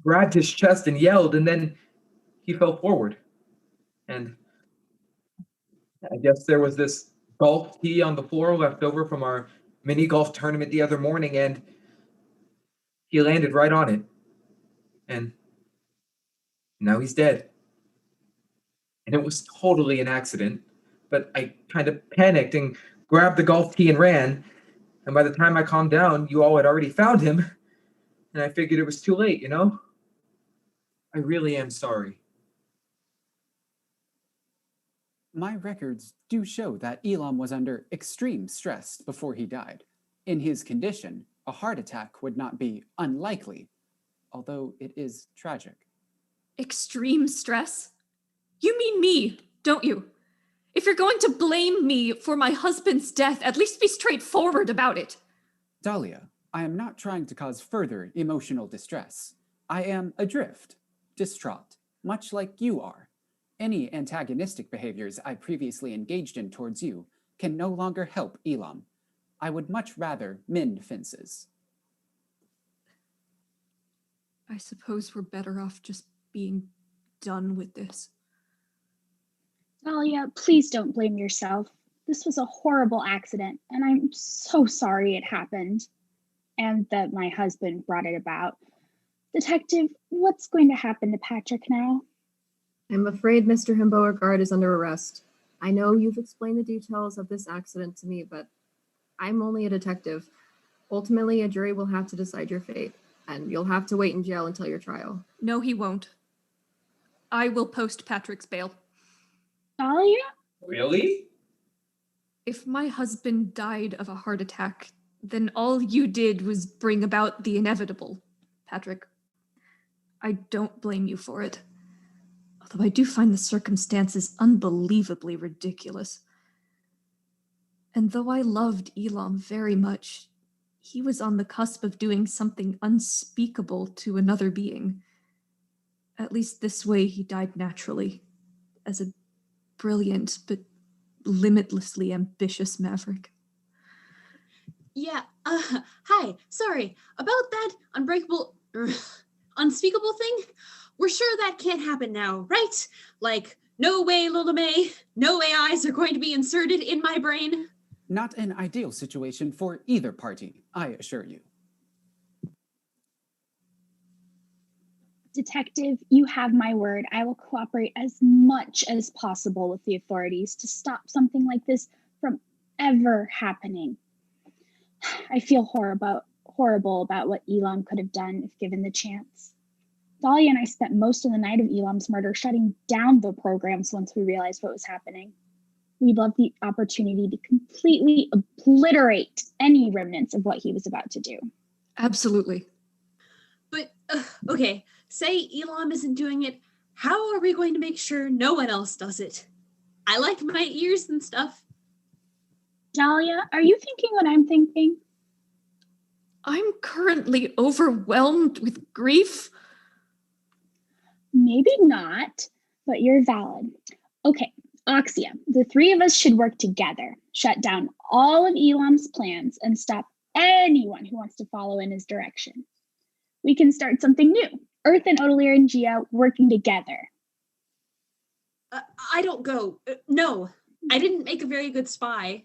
grabbed his chest and yelled, and then he fell forward. And I guess there was this golf tee on the floor left over from our mini golf tournament the other morning, and he landed right on it. And now he's dead. And it was totally an accident, but I kind of panicked and grabbed the golf tee and ran. And by the time I calmed down, you all had already found him. and I figured it was too late, you know? I really am sorry. My records do show that Elam was under extreme stress before he died. In his condition, a heart attack would not be unlikely, although it is tragic. Extreme stress? You mean me, don't you? If you're going to blame me for my husband's death, at least be straightforward about it. Dahlia, I am not trying to cause further emotional distress. I am adrift, distraught, much like you are. Any antagonistic behaviors I previously engaged in towards you can no longer help Elam. I would much rather mend fences. I suppose we're better off just being done with this. Dahlia, please don't blame yourself. This was a horrible accident, and I'm so sorry it happened and that my husband brought it about. Detective, what's going to happen to Patrick now? I'm afraid Mr. Beauregard is under arrest. I know you've explained the details of this accident to me, but I'm only a detective. Ultimately, a jury will have to decide your fate, and you'll have to wait in jail until your trial. No, he won't. I will post Patrick's bail. Dahlia? Really? If my husband died of a heart attack, then all you did was bring about the inevitable, Patrick. I don't blame you for it. Although I do find the circumstances unbelievably ridiculous. And though I loved Elam very much, he was on the cusp of doing something unspeakable to another being. At least this way he died naturally, as a brilliant but limitlessly ambitious maverick. Yeah, hi, sorry. About that unspeakable thing? We're sure that can't happen now, right? Like, no way, Lola May, no AIs are going to be inserted in my brain. Not an ideal situation for either party, I assure you. Detective, you have my word. I will cooperate as much as possible with the authorities to stop something like this from ever happening. I feel horrible about what Elam could have done if given the chance. Dahlia and I spent most of the night of Elam's murder shutting down the programs once we realized what was happening. We'd love the opportunity to completely obliterate any remnants of what he was about to do. Absolutely. But, okay, say Elam isn't doing it. How are we going to make sure no one else does it? I like my ears and stuff. Dahlia, are you thinking what I'm thinking? I'm currently overwhelmed with grief. Maybe not, but you're valid. Okay, Oxia, the three of us should work together, shut down all of Elam's plans, and stop anyone who wants to follow in his direction. We can start something new. Earth and Odalir and Gia working together. I don't go. No, I didn't make a very good spy.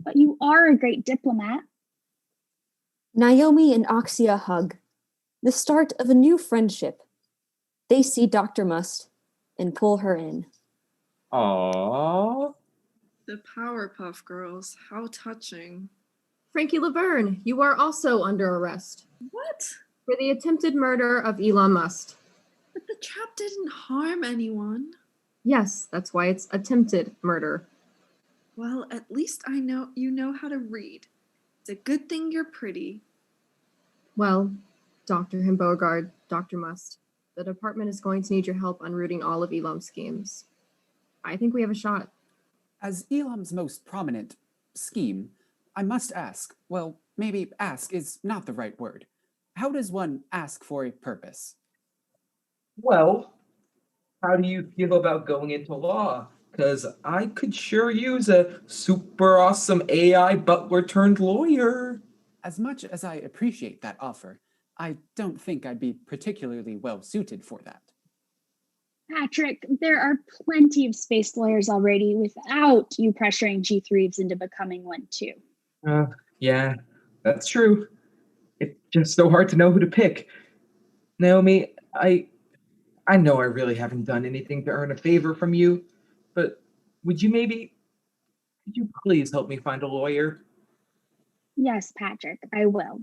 But you are a great diplomat. Naomi and Oxia hug, the start of a new friendship. They see Dr. Must and pull her in. Aww. The Powerpuff Girls, how touching. Frankie Laverne, you are also under arrest What? for the attempted murder of Elon Musk. But the trap didn't harm anyone. Yes, that's why it's attempted murder. Well, at least I know you know how to read. It's a good thing you're pretty. Well, Dr. Beauregard, Dr. Must, the department is going to need your help unrooting all of Elam's schemes. I think we have a shot. As Elam's most prominent scheme, I must ask, well, maybe ask is not the right word. How does one ask for a purpose? Well, how do you feel about going into law? Because I could sure use a super awesome AI butler turned lawyer. As much as I appreciate that offer, I don't think I'd be particularly well suited for that. Patrick, there are plenty of space lawyers already without you pressuring G3s into becoming one too. Yeah, that's true. It's just so hard to know who to pick. Naomi, I know I really haven't done anything to earn a favor from you, but could you please help me find a lawyer? Yes, Patrick, I will.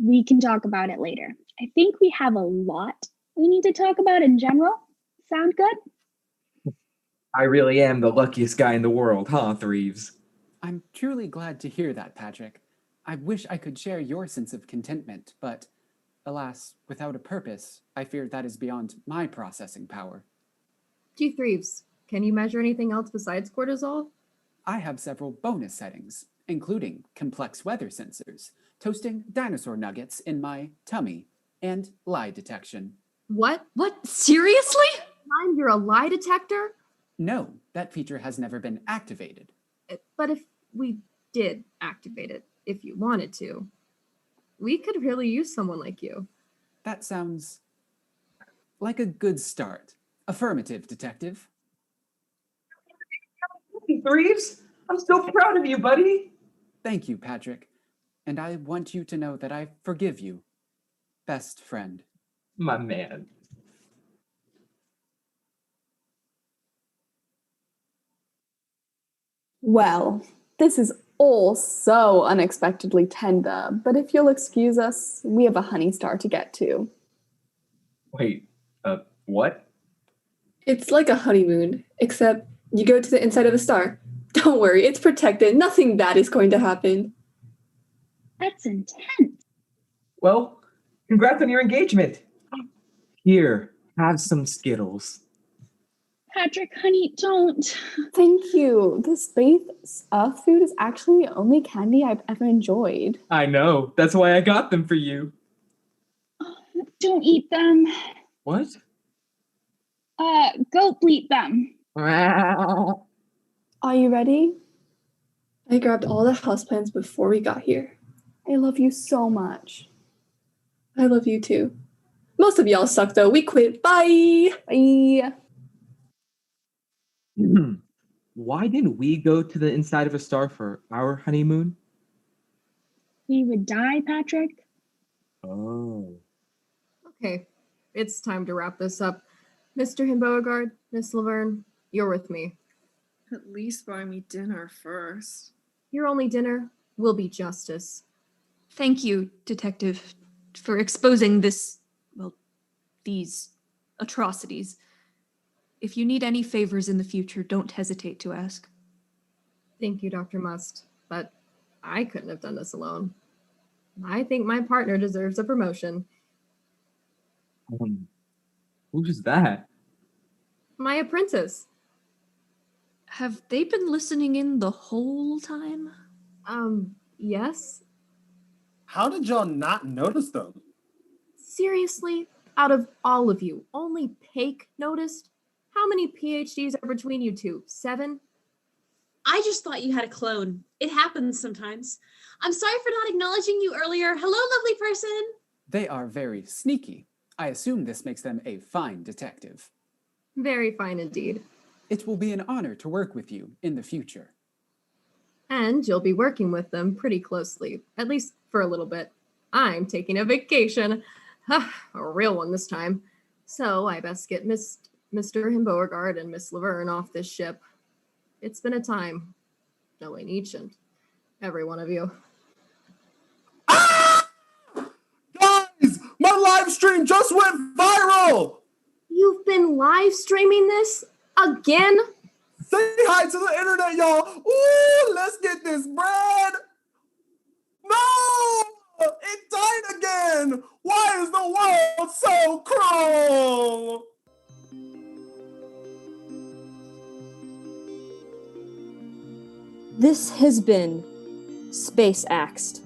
We can talk about it later. I think we have a lot we need to talk about in general. Sound good? I really am the luckiest guy in the world, huh, Threeves? I'm truly glad to hear that, Patrick. I wish I could share your sense of contentment, but alas, without a purpose, I fear that is beyond my processing power. G. Threeves, can you measure anything else besides cortisol? I have several bonus settings, including complex weather sensors, toasting dinosaur nuggets in my tummy, and lie detection. What? What? Seriously? Mind you're a lie detector? No, that feature has never been activated. But if we did activate it, if you wanted to, we could really use someone like you. That sounds like a good start. Affirmative, Detective. Threeves, I'm so proud of you, buddy. Thank you, Patrick. And I want you to know that I forgive you. Best friend. My man. Well, this is all so unexpectedly tender, but if you'll excuse us, we have a honey star to get to. Wait, what? It's like a honeymoon, except you go to the inside of the star. Don't worry, it's protected. Nothing bad is going to happen. That's intense. Well, congrats on your engagement. Here, have some Skittles. Patrick, honey, don't. Thank you. This space food is actually the only candy I've ever enjoyed. I know. That's why I got them for you. Don't eat them. What? Go bleep them. Are you ready? I grabbed all the houseplants before we got here. I love you so much. I love you too. Most of y'all suck though. We quit. Bye. Bye. Why didn't we go to the inside of a star for our honeymoon? We would die, Patrick. Oh. Okay, it's time to wrap this up. Mr. Beauregard, Miss Laverne, you're with me. At least buy me dinner first. Your only dinner will be justice. Thank you, Detective, for exposing these atrocities. If you need any favors in the future, don't hesitate to ask. Thank you, Dr. Must, but I couldn't have done this alone. I think my partner deserves a promotion. Who's that? My apprentice. Have they been listening in the whole time? Yes. How did y'all not notice them? Seriously? Out of all of you, only Paik noticed? How many PhDs are between you two? 7? I just thought you had a clone. It happens sometimes. I'm sorry for not acknowledging you earlier. Hello, lovely person. They are very sneaky. I assume this makes them a fine detective. Very fine indeed. It will be an honor to work with you in the future. And you'll be working with them pretty closely, at least for a little bit. I'm taking a vacation. A real one this time. So I best get Mr. Beauregard and Miss Laverne off this ship. It's been a time, knowing each and every one of you. Ah! Guys, my live stream just went viral! You've been live streaming this again? Say hi to the internet, y'all. Ooh, let's get this bread. No! It died again! Why is the world so cruel? This has been Space Axed.